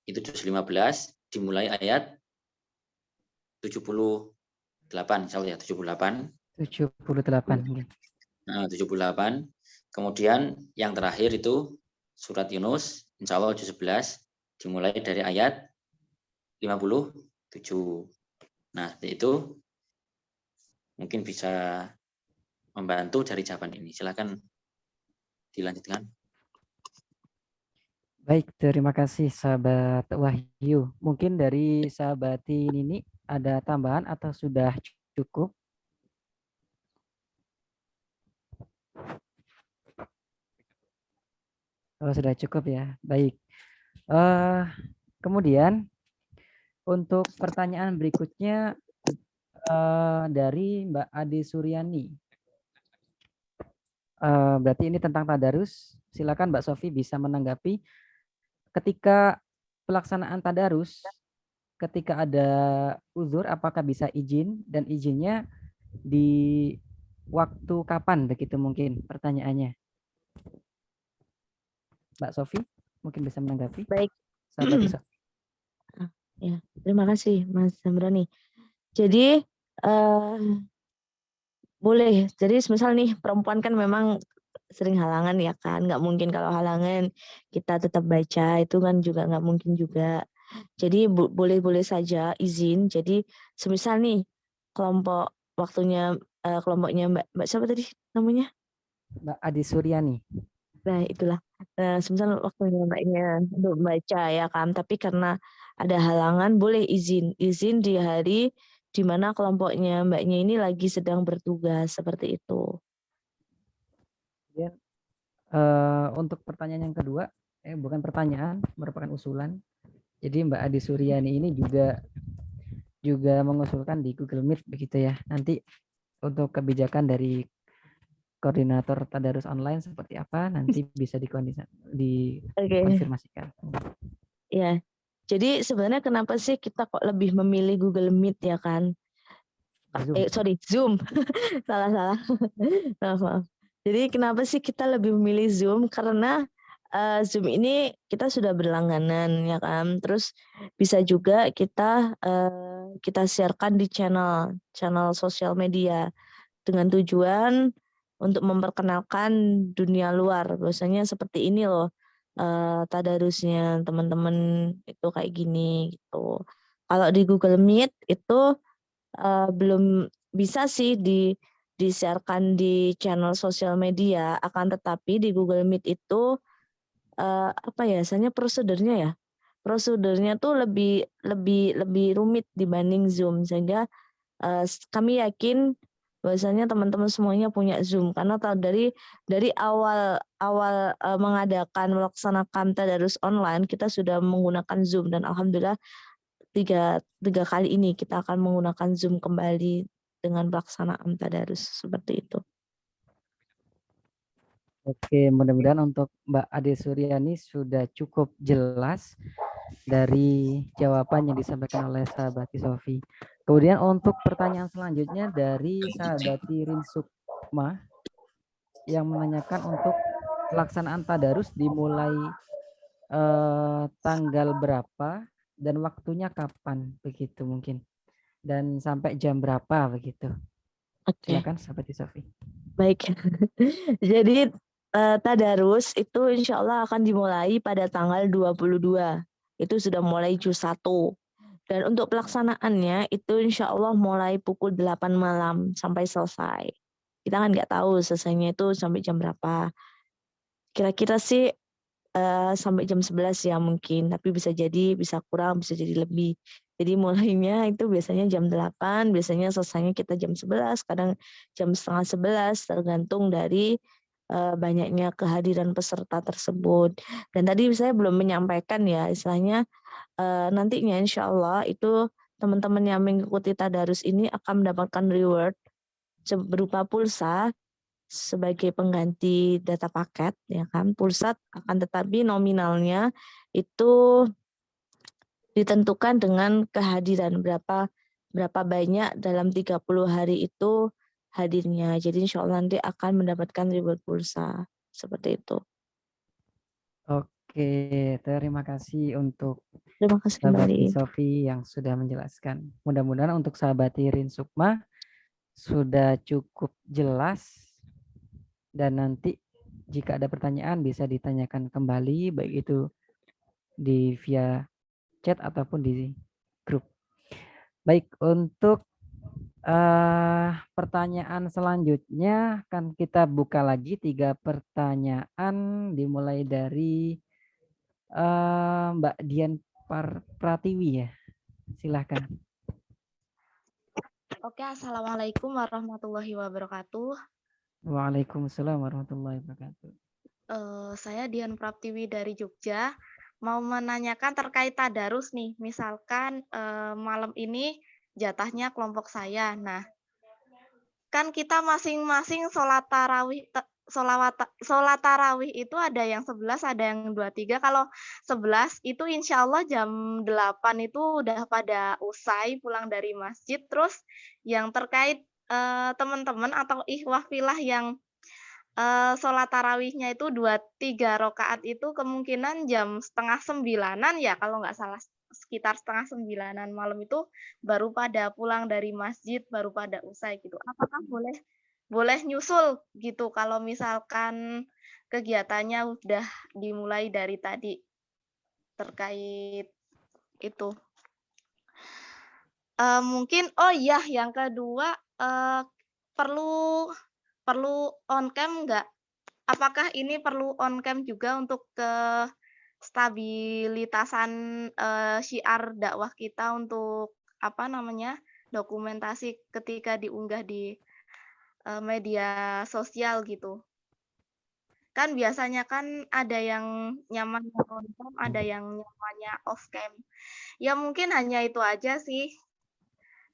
itu juz 15, dimulai ayat 78, insya Allah ya, 78. 78. 78. Kemudian yang terakhir itu surat Yunus, insya Allah juz 11, dimulai dari ayat 57. Nah, itu mungkin bisa membantu dari jawaban ini. Silakan dilanjutkan. Baik, terima kasih sahabat Wahyu. Mungkin dari sahabat Nini ada tambahan atau sudah cukup? Oh, sudah cukup ya. Baik. Kemudian untuk pertanyaan berikutnya dari Mbak Ade Suryani. Berarti ini tentang tadarus. Silakan Mbak Sofi bisa menanggapi. Ketika pelaksanaan tadarus, ketika ada uzur, apakah bisa izin, dan izinnya di waktu kapan begitu mungkin pertanyaannya. Mbak Sofi mungkin bisa menanggapi. Baik. Sahabat Sofi. Ya, terima kasih Mas Zamrani. Jadi boleh. Jadi misal nih perempuan kan memang sering halangan ya kan, nggak mungkin kalau halangan kita tetap baca, itu kan juga nggak mungkin juga. Jadi boleh-boleh saja izin. Jadi semisal nih kelompok waktunya kelompoknya Mbak siapa tadi namanya? Mbak Ade Suryani. Nah itulah. Semisal waktunya Mbaknya untuk baca ya kan, tapi karena ada halangan boleh izin di hari di mana kelompoknya Mbaknya ini lagi sedang bertugas seperti itu. Kemudian untuk pertanyaan yang kedua, bukan pertanyaan, merupakan usulan. Jadi Mbak Ade Suryani ini juga mengusulkan di Google Meet begitu ya. Nanti untuk kebijakan dari koordinator tadarus online seperti apa nanti bisa dikonfirmasikan. Ya. Jadi sebenarnya kenapa sih kita kok lebih memilih Google Meet ya kan? Zoom. salah. Maaf. Jadi kenapa sih kita lebih memilih Zoom? Karena Zoom ini kita sudah berlangganan ya kan. Terus bisa juga kita sharekan di channel sosial media dengan tujuan untuk memperkenalkan dunia luar. Biasanya seperti ini loh tadarusnya teman-teman itu kayak gini gitu. Kalau di Google Meet itu belum bisa sih di-sharekan di channel sosial media, akan tetapi di Google Meet itu biasanya prosedurnya tuh lebih rumit dibanding Zoom, sehingga kami yakin bahwasanya teman-teman semuanya punya Zoom, karena dari awal melaksanakan tadarus online kita sudah menggunakan Zoom, dan alhamdulillah tiga kali ini kita akan menggunakan Zoom kembali dengan pelaksanaan tadarus seperti itu. Oke, mudah-mudahan untuk Mbak Ade Suryani sudah cukup jelas dari jawaban yang disampaikan oleh sahabat Sofi. Kemudian untuk pertanyaan selanjutnya dari sahabat Rin Sukma yang menanyakan untuk pelaksanaan tadarus dimulai tanggal berapa dan waktunya kapan begitu mungkin, dan sampai jam berapa begitu. Oke. Silakan sahabat Sofi. Baik. Jadi tadarus itu insya Allah akan dimulai pada tanggal 22. Itu sudah mulai juz 1. Dan untuk pelaksanaannya itu insya Allah mulai pukul 8 malam sampai selesai. Kita kan nggak tahu selesainya itu sampai jam berapa. Kira-kira sih sampai jam 11 ya mungkin, tapi bisa kurang, bisa jadi lebih. Jadi mulainya itu biasanya jam 8, biasanya selesainya kita jam 11, kadang jam setengah 11, tergantung dari banyaknya kehadiran peserta tersebut. Dan tadi saya belum menyampaikan ya, istilahnya nantinya insya Allah itu teman-teman yang mengikuti tadarus ini akan mendapatkan reward berupa pulsa sebagai pengganti data paket, ya kan, pulsa, akan tetapi nominalnya itu ditentukan dengan kehadiran berapa banyak dalam 30 hari itu hadirnya. Jadi insya Allah nanti akan mendapatkan reward pulsa seperti itu. Oke, terima kasih untuk Terima kasih sahabat kembali. Sofi yang sudah menjelaskan. Mudah-mudahan untuk sahabat Irin Sukma sudah cukup jelas, dan nanti jika ada pertanyaan bisa ditanyakan kembali, baik itu di via chat ataupun di grup. Baik, untuk pertanyaan selanjutnya kan kita buka lagi 3 pertanyaan, dimulai dari Mbak Dian Pratiwi ya. Silahkan. Oke, Assalamualaikum warahmatullahi wabarakatuh. Waalaikumsalam warahmatullahi wabarakatuh. Saya Dian Pratiwi dari Jogja. Mau menanyakan terkait tadarus nih. Misalkan malam ini jatahnya kelompok saya. Nah, kan kita masing-masing sholat tarawih itu ada yang 11, ada yang 23. Kalau 11 itu insya Allah jam 8 itu udah pada usai pulang dari masjid. Terus yang terkait teman-teman atau ikhwah filah yang sholat tarawihnya itu 2-3 rakaat itu kemungkinan jam 8:30 ya kalau nggak salah, sekitar 8:30 malam itu baru pada pulang dari masjid, baru pada usai gitu. Apakah boleh nyusul gitu kalau misalkan kegiatannya udah dimulai dari tadi terkait itu? Mungkin yang kedua perlu on cam nggak? Apakah ini perlu on cam juga untuk stabilitasan syiar dakwah kita untuk dokumentasi ketika diunggah di media sosial gitu? Kan biasanya kan ada yang nyamannya on cam, ada yang nyamannya off cam. Ya mungkin hanya itu aja sih.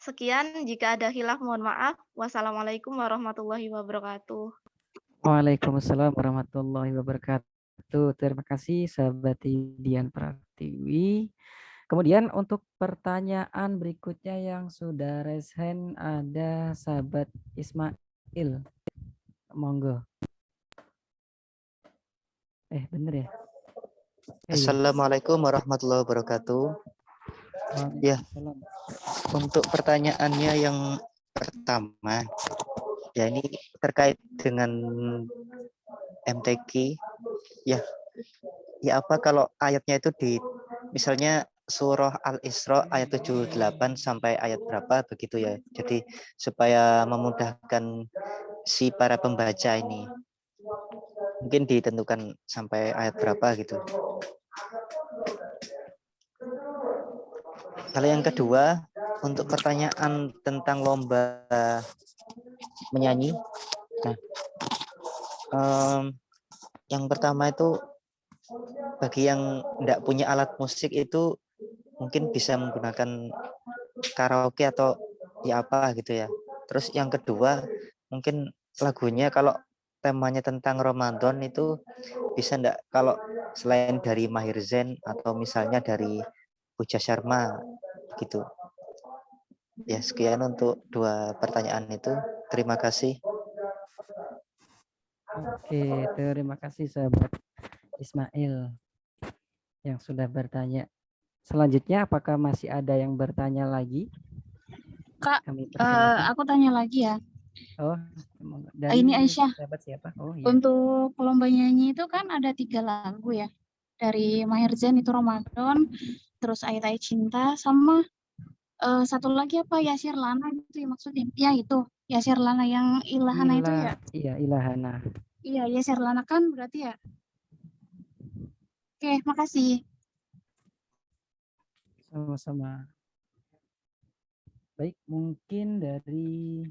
Sekian, jika ada khilaf mohon maaf. Wassalamualaikum warahmatullahi wabarakatuh. Waalaikumsalam warahmatullahi wabarakatuh. Terima kasih sahabat Dian Pratiwi. Kemudian untuk pertanyaan berikutnya yang sudah raise hand ada sahabat Ismail. Monggo. Bener ya? Assalamualaikum warahmatullahi wabarakatuh. Ya, untuk pertanyaannya yang pertama, ya ini terkait dengan MTQ, ya apa kalau ayatnya itu misalnya surah Al-Isra ayat 78 sampai ayat berapa begitu ya. Jadi supaya memudahkan si para pembaca ini, mungkin ditentukan sampai ayat berapa gitu. Kalau yang kedua, untuk pertanyaan tentang lomba menyanyi, nah, yang pertama itu bagi yang tidak punya alat musik itu mungkin bisa menggunakan karaoke atau ya apa gitu ya. Terus yang kedua, mungkin lagunya kalau temanya tentang Ramadan itu bisa enggak kalau selain dari Maher Zain atau misalnya dari Puja Sharma gitu. Ya, sekian untuk 2 pertanyaan itu. Terima kasih. Oke, terima kasih sahabat Ismail yang sudah bertanya. Selanjutnya apakah masih ada yang bertanya lagi? Kak, aku tanya lagi ya. Oh, dari ini Aisyah. Sahabat siapa? Oh, iya. Untuk lomba nyanyi itu kan ada 3 lagu ya. Dari Maher Zain itu Ramadan, terus Ayat-Ayat Cinta, sama satu lagi apa Yasir Lana itu ya maksudnya. Ya itu, Yasir Lana yang Ilahana itu ya. Iya, Ilahana. Iya, Yasir Lana kan berarti ya. Oke, makasih. Sama-sama. Baik, mungkin dari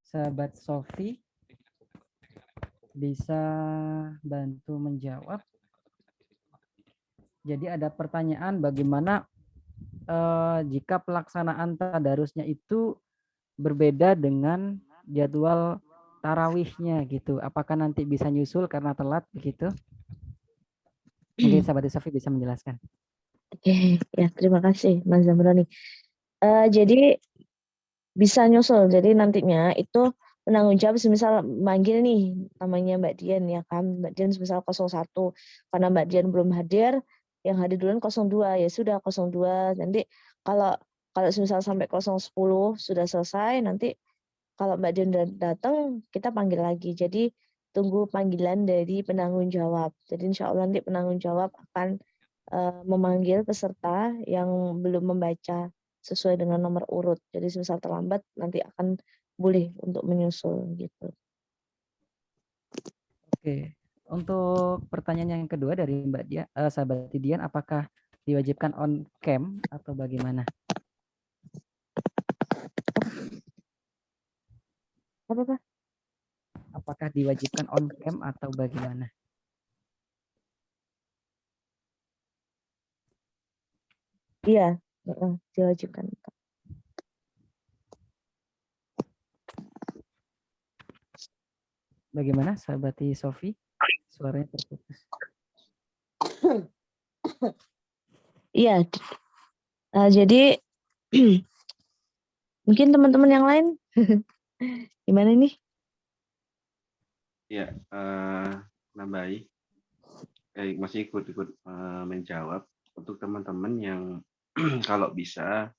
sahabat Sofi bisa bantu menjawab. Jadi ada pertanyaan bagaimana jika pelaksanaan tadarusnya itu berbeda dengan jadwal tarawihnya gitu. Apakah nanti bisa nyusul karena telat begitu? Mungkin sahabat Sofi bisa menjelaskan. Oke, ya terima kasih Mas Zamroni. Jadi bisa nyusul. Jadi nantinya itu penanggung jawab semisal manggil nih namanya Mbak Dian ya kan. Mbak Dian semisal 01 karena Mbak Dian belum hadir, yang hadir duluan 02 ya sudah 02. Nanti kalau semisal sampai 010 sudah selesai, nanti kalau Mbak Dian datang kita panggil lagi. Jadi tunggu panggilan dari penanggung jawab. Jadi insya Allah nanti penanggung jawab akan memanggil peserta yang belum membaca sesuai dengan nomor urut. Jadi semisal terlambat nanti akan boleh untuk menyusul gitu. Oke, untuk pertanyaan yang kedua dari Mbak Dian, sahabat Dian, apakah diwajibkan on cam atau bagaimana? Apa Pak? Apakah diwajibkan on cam atau bagaimana? Iya, diwajibkan. Bagaimana sahabat Sofi? Suaranya terputus. Iya, jadi mungkin teman-teman yang lain gimana nih? Ya, nambahi. Masih ikut menjawab untuk teman-teman yang kalau bisa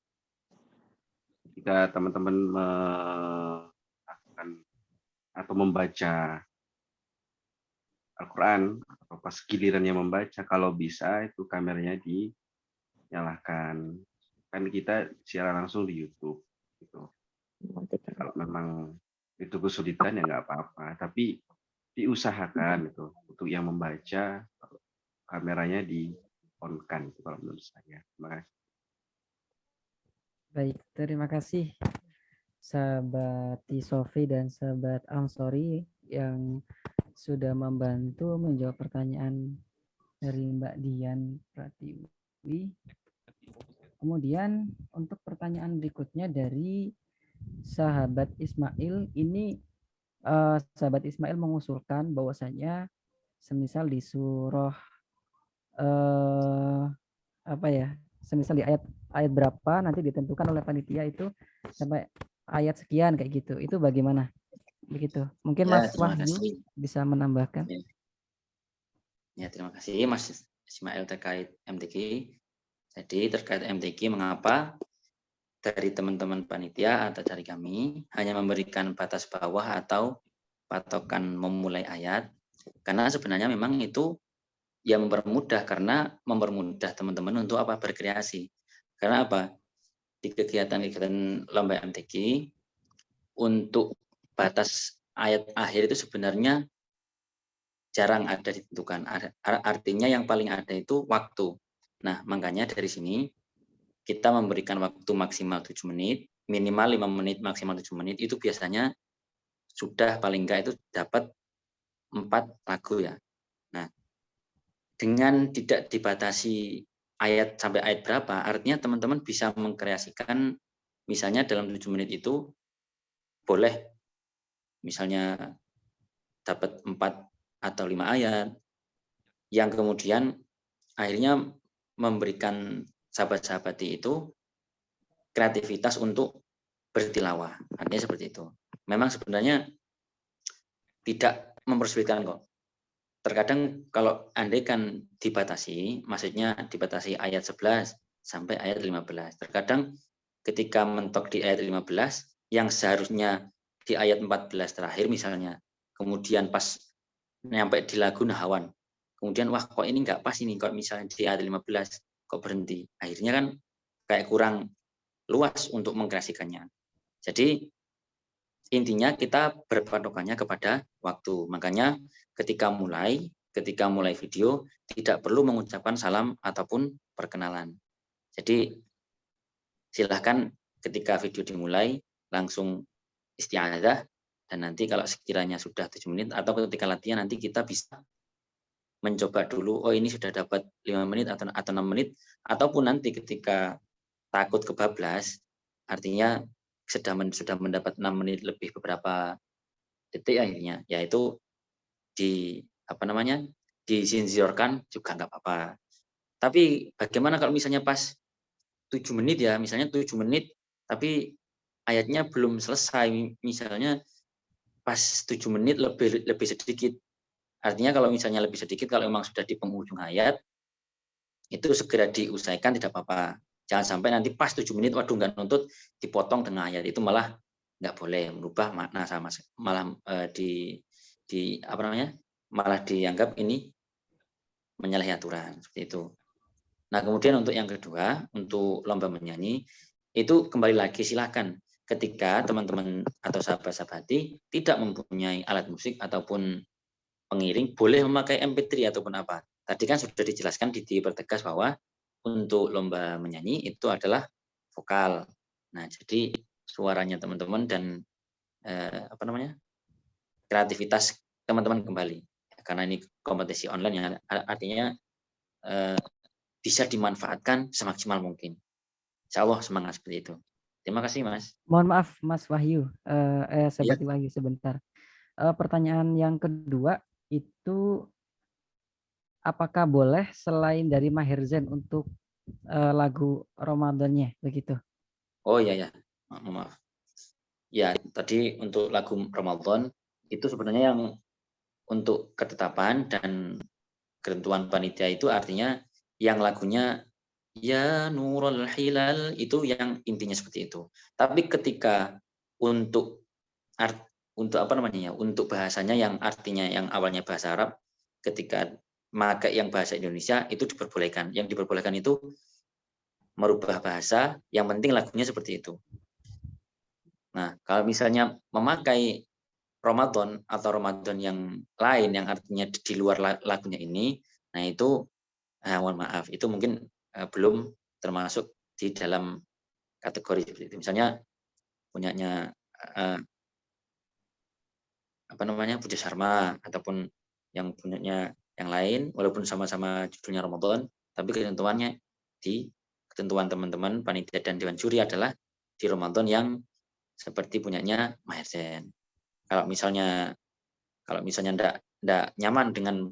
jika teman-teman melakukan atau membaca Al-Quran atau pas gilirannya membaca, kalau bisa itu kameranya dinyalakan. Kan kita siaran langsung di YouTube gitu. Kalau memang itu kesulitan ya nggak apa-apa, tapi diusahakan itu untuk yang membaca kameranya di-on-kan itu kalau menurut saya. Terima kasih. Baik, terima kasih sahabat Sofi dan sahabat Ansori yang sudah membantu menjawab pertanyaan dari Mbak Dian Pratiwi. Kemudian untuk pertanyaan berikutnya dari sahabat Ismail, ini sahabat Ismail mengusulkan bahwasanya semisal di surah apa ya, semisal di ayat berapa nanti ditentukan oleh panitia itu sampai ayat sekian kayak gitu. Itu bagaimana? Begitu. Mungkin Ya, Mas Wahyu bisa menambahkan. Ya, terima kasih Mas Ismail terkait MTQ. Jadi terkait MTQ, mengapa dari teman-teman panitia atau dari kami hanya memberikan batas bawah atau patokan memulai ayat? Karena sebenarnya memang itu ya mempermudah, karena mempermudah teman-teman untuk apa? Berkreasi. Karena apa? Di kegiatan-kegiatan lomba MTQ untuk batas ayat akhir itu sebenarnya jarang ada ditentukan. Artinya yang paling ada itu waktu. Nah, makanya dari sini kita memberikan waktu maksimal 7 menit, minimal 5 menit, maksimal 7 menit, itu biasanya sudah paling enggak itu dapat 4 lagu ya. Nah, dengan tidak dibatasi ayat sampai ayat berapa, artinya teman-teman bisa mengkreasikan, misalnya dalam 7 menit itu boleh misalnya dapat 4 atau 5 ayat, yang kemudian akhirnya memberikan sahabat-sahabat itu kreativitas untuk bertilawah. Artinya seperti itu. Memang sebenarnya tidak mempersulitkan kok. Terkadang kalau andaikan dibatasi, maksudnya dibatasi ayat 11 sampai ayat 15. Terkadang ketika mentok di ayat 15, yang seharusnya di ayat 14 terakhir misalnya, kemudian pas nyampe di lagu Nahawan, kemudian wah kok ini nggak pas ini, kok misalnya di ayat 15 kok berhenti. Akhirnya kan kayak kurang luas untuk mengkreasikannya. Jadi intinya kita berpatokannya kepada waktu. Makanya ketika mulai video tidak perlu mengucapkan salam ataupun perkenalan. Jadi silahkan ketika video dimulai langsung isti'adzah, dan nanti kalau sekiranya sudah 7 menit atau ketika latihan nanti kita bisa mencoba dulu, oh ini sudah dapat 5 menit atau 6 menit, ataupun nanti ketika takut kebablas, artinya sudah mendapat 6 menit lebih beberapa detik akhirnya, yaitu disinzorkan juga nggak apa-apa. Tapi bagaimana kalau misalnya pas 7 menit ya, misalnya 7 menit tapi ayatnya belum selesai, misalnya pas 7 menit lebih sedikit. Artinya kalau misalnya lebih sedikit, kalau memang sudah di penghujung ayat, itu segera diusaikan tidak apa-apa. Jangan sampai nanti pas 7 menit, waduh nggak nuntut, dipotong tengah ayat, itu malah nggak boleh, merubah makna sama malah malah dianggap ini menyalahi aturan seperti itu. Nah, kemudian untuk yang kedua, untuk lomba menyanyi, itu kembali lagi silakan ketika teman-teman atau sahabat-sahabati tidak mempunyai alat musik ataupun pengiring, boleh memakai MP3 ataupun apa. Tadi kan sudah dijelaskan, dipertegas bahwa untuk lomba menyanyi itu adalah vokal. Nah, jadi suaranya teman-teman dan kreativitas teman-teman kembali. Karena ini kompetisi online yang artinya bisa dimanfaatkan semaksimal mungkin. Insya Allah semangat seperti itu. Terima kasih, Mas. Mohon maaf, Mas Wahyu. Sahabat Wahyu sebentar. Pertanyaan yang kedua itu, apakah boleh selain dari Maher Zain untuk lagu Ramadannya begitu? Oh iya ya, maaf. Ya, tadi untuk lagu Ramadan itu sebenarnya yang untuk ketetapan dan ketentuan panitia itu artinya yang lagunya ya Nurul Hilal itu yang intinya seperti itu. Tapi ketika untuk untuk bahasanya yang artinya yang awalnya bahasa Arab, ketika pakai yang bahasa Indonesia itu diperbolehkan. Yang diperbolehkan itu merubah bahasa, yang penting lagunya seperti itu. Nah, kalau misalnya memakai Ramadan atau Ramadan yang lain yang artinya di luar lagunya ini, nah itu mohon maaf, itu mungkin belum termasuk di dalam kategori seperti itu. Misalnya punyanya Puja Sharma ataupun yang punyanya yang lain, walaupun sama-sama judulnya Ramadan, tapi ketentuannya di ketentuan teman-teman panitia dan dewan juri adalah di Ramadan yang seperti punyanya Maher Zain. Kalau misalnya enggak nyaman dengan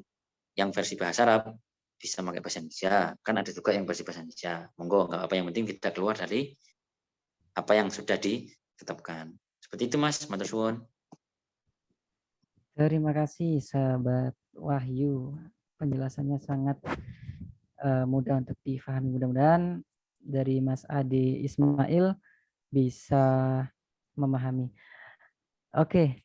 yang versi bahasa Arab, bisa pakai bahasa Indonesia. Kan ada juga yang versi bahasa Indonesia. Monggo, enggak apa, yang penting tidak keluar dari apa yang sudah ditetapkan. Seperti itu, Mas. Matur suwun. Terima kasih sahabat Wahyu. Penjelasannya sangat mudah untuk difahami. Mudah-mudahan dari Mas Ade Ismail bisa memahami. Oke.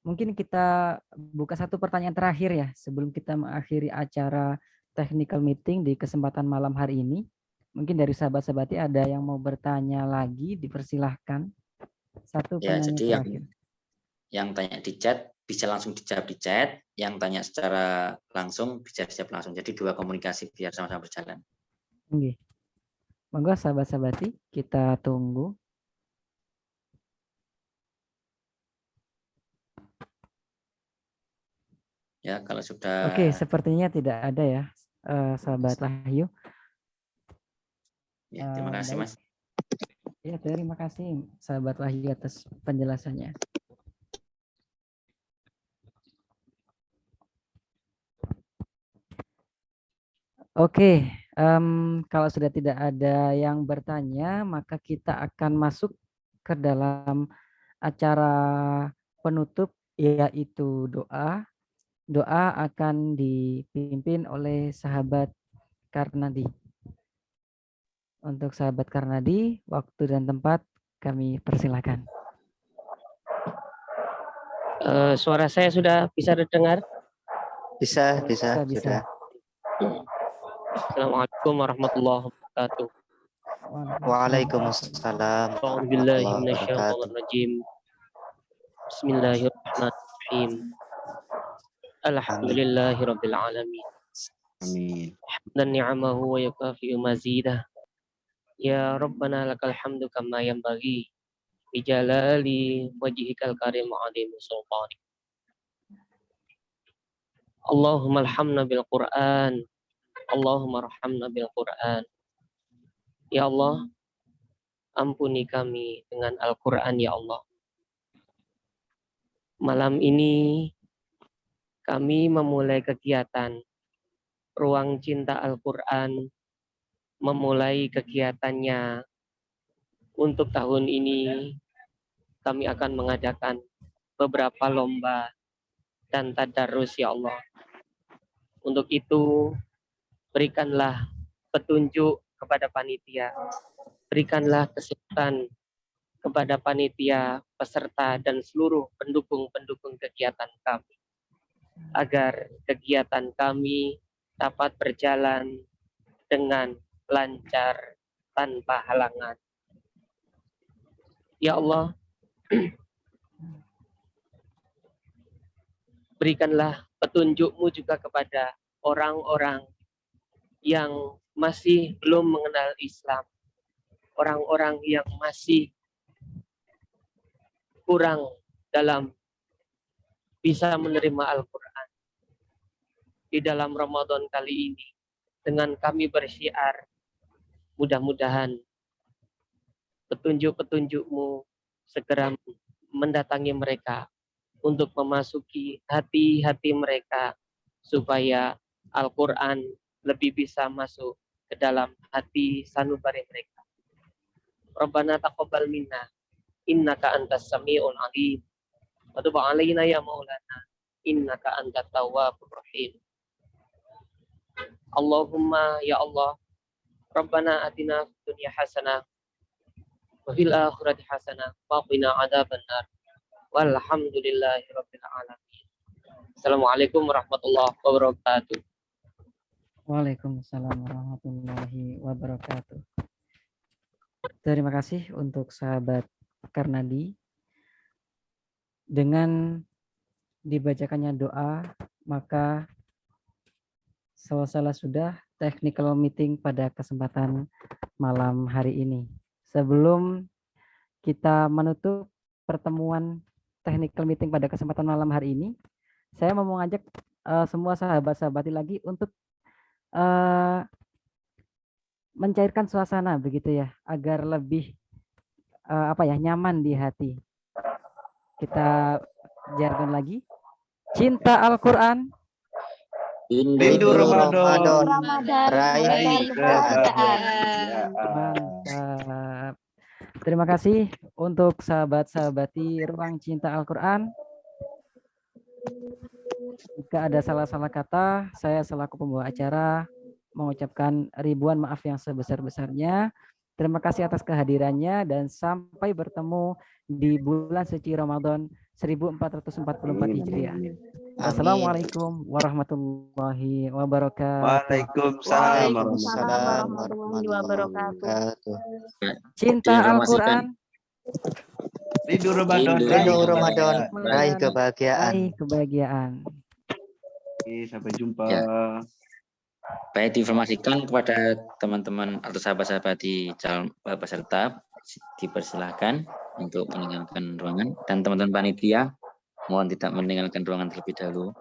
Mungkin kita buka satu pertanyaan terakhir ya sebelum kita mengakhiri acara technical meeting di kesempatan malam hari ini. Mungkin dari sahabat-sahabati ada yang mau bertanya lagi, dipersilahkan. Satu ya, penanya jadi terakhir. Yang tanya di chat bisa langsung dijawab di chat, yang tanya secara langsung bisa dijawab langsung. Jadi dua komunikasi biar sama-sama berjalan. Oke. Monggo sahabat-sahabati, kita tunggu. Ya, kalau sudah. Oke, sepertinya tidak ada ya, sahabat Wahyu. Ya, terima kasih, Mas. Ya, terima kasih sahabat Wahyu atas penjelasannya. Oke, kalau sudah tidak ada yang bertanya, maka kita akan masuk ke dalam acara penutup, yaitu doa. Doa akan dipimpin oleh sahabat Karnadi. Untuk sahabat Karnadi, waktu dan tempat kami persilakan. Suara saya sudah bisa terdengar? Bisa. Sudah. Assalamualaikum warahmatullahi wabarakatuh. Waalaikumsalam warahmatullahi wabarakatuh. Bismillahirrahmanirrahim. Alhamdulillahirabbil alamin. Amin. Hamdan ni'amahu wa yukafi'u mazidah. Ya Rabbana lakal hamdu kama yanbaghi bi jalali wajhikal karim wa 'azimi sultanik. Allahumma arhamna bil Qur'an. Allahumma arhamna bil Qur'an. Ya Allah, Ampuni kami dengan Al-Quran ya Allah. Malam ini kami memulai kegiatan Ruang Cinta Al-Quran, memulai kegiatannya. Untuk tahun ini kami akan mengadakan beberapa lomba dan tadarus ya Allah. Untuk itu berikanlah petunjuk kepada panitia, berikanlah kesehatan kepada panitia, peserta, dan seluruh pendukung-pendukung kegiatan kami, agar kegiatan kami dapat berjalan dengan lancar tanpa halangan. Ya Allah, berikanlah petunjuk-Mu juga kepada orang-orang yang masih belum mengenal Islam, orang-orang yang masih kurang dalam bisa menerima Al-Quran. Di dalam Ramadan kali ini, dengan kami bersyiar, mudah-mudahan petunjuk-petunjuk-Mu segera mendatangi mereka untuk memasuki hati-hati mereka supaya Al-Quran lebih bisa masuk ke dalam hati sanubari mereka. Rabbana taqabbal minna innaka antas sami'ul alim wa tub 'alaina ya maulana innaka antat tawwabur rahim. Allahumma ya Allah, Rabbana atina fid dunya hasanah wa fil akhirati hasanah wa qina adzabannar. Walhamdulillahirabbil alamin. Assalamualaikum warahmatullahi wabarakatuh. Waalaikumsalam warahmatullahi wabarakatuh. Terima kasih untuk sahabat Karnadi. Dengan dibacakannya doa, maka selesai sudah technical meeting pada kesempatan malam hari ini. Sebelum kita menutup pertemuan technical meeting pada kesempatan malam hari ini, saya mau mengajak semua sahabat-sahabati lagi untuk mencairkan suasana begitu ya, agar lebih nyaman di hati. Kita jargon lagi. Cinta Al-Quran, Rindu Ramadan, Raih kebahagiaan. mantap. Terima kasih untuk sahabat-sahabati Ruang Cinta Al-Quran. Jika ada salah-salah kata, saya selaku pembawa acara mengucapkan ribuan maaf yang sebesar-besarnya. Terima kasih atas kehadirannya dan sampai bertemu di bulan suci Ramadan 1444 Hijriah. Assalamualaikum warahmatullahi wabarakatuh. Waalaikumsalam warahmatullahi wabarakatuh. Cinta Al-Quran, Rindu Ramadan, raih kebahagiaan. raih kebahagiaan. Oke, sampai jumpa. Ya. Baik, diinformasikan kepada teman-teman atau sahabat-sahabat di calon peserta, dipersilahkan untuk meninggalkan ruangan, dan teman-teman panitia mohon tidak meninggalkan ruangan terlebih dahulu.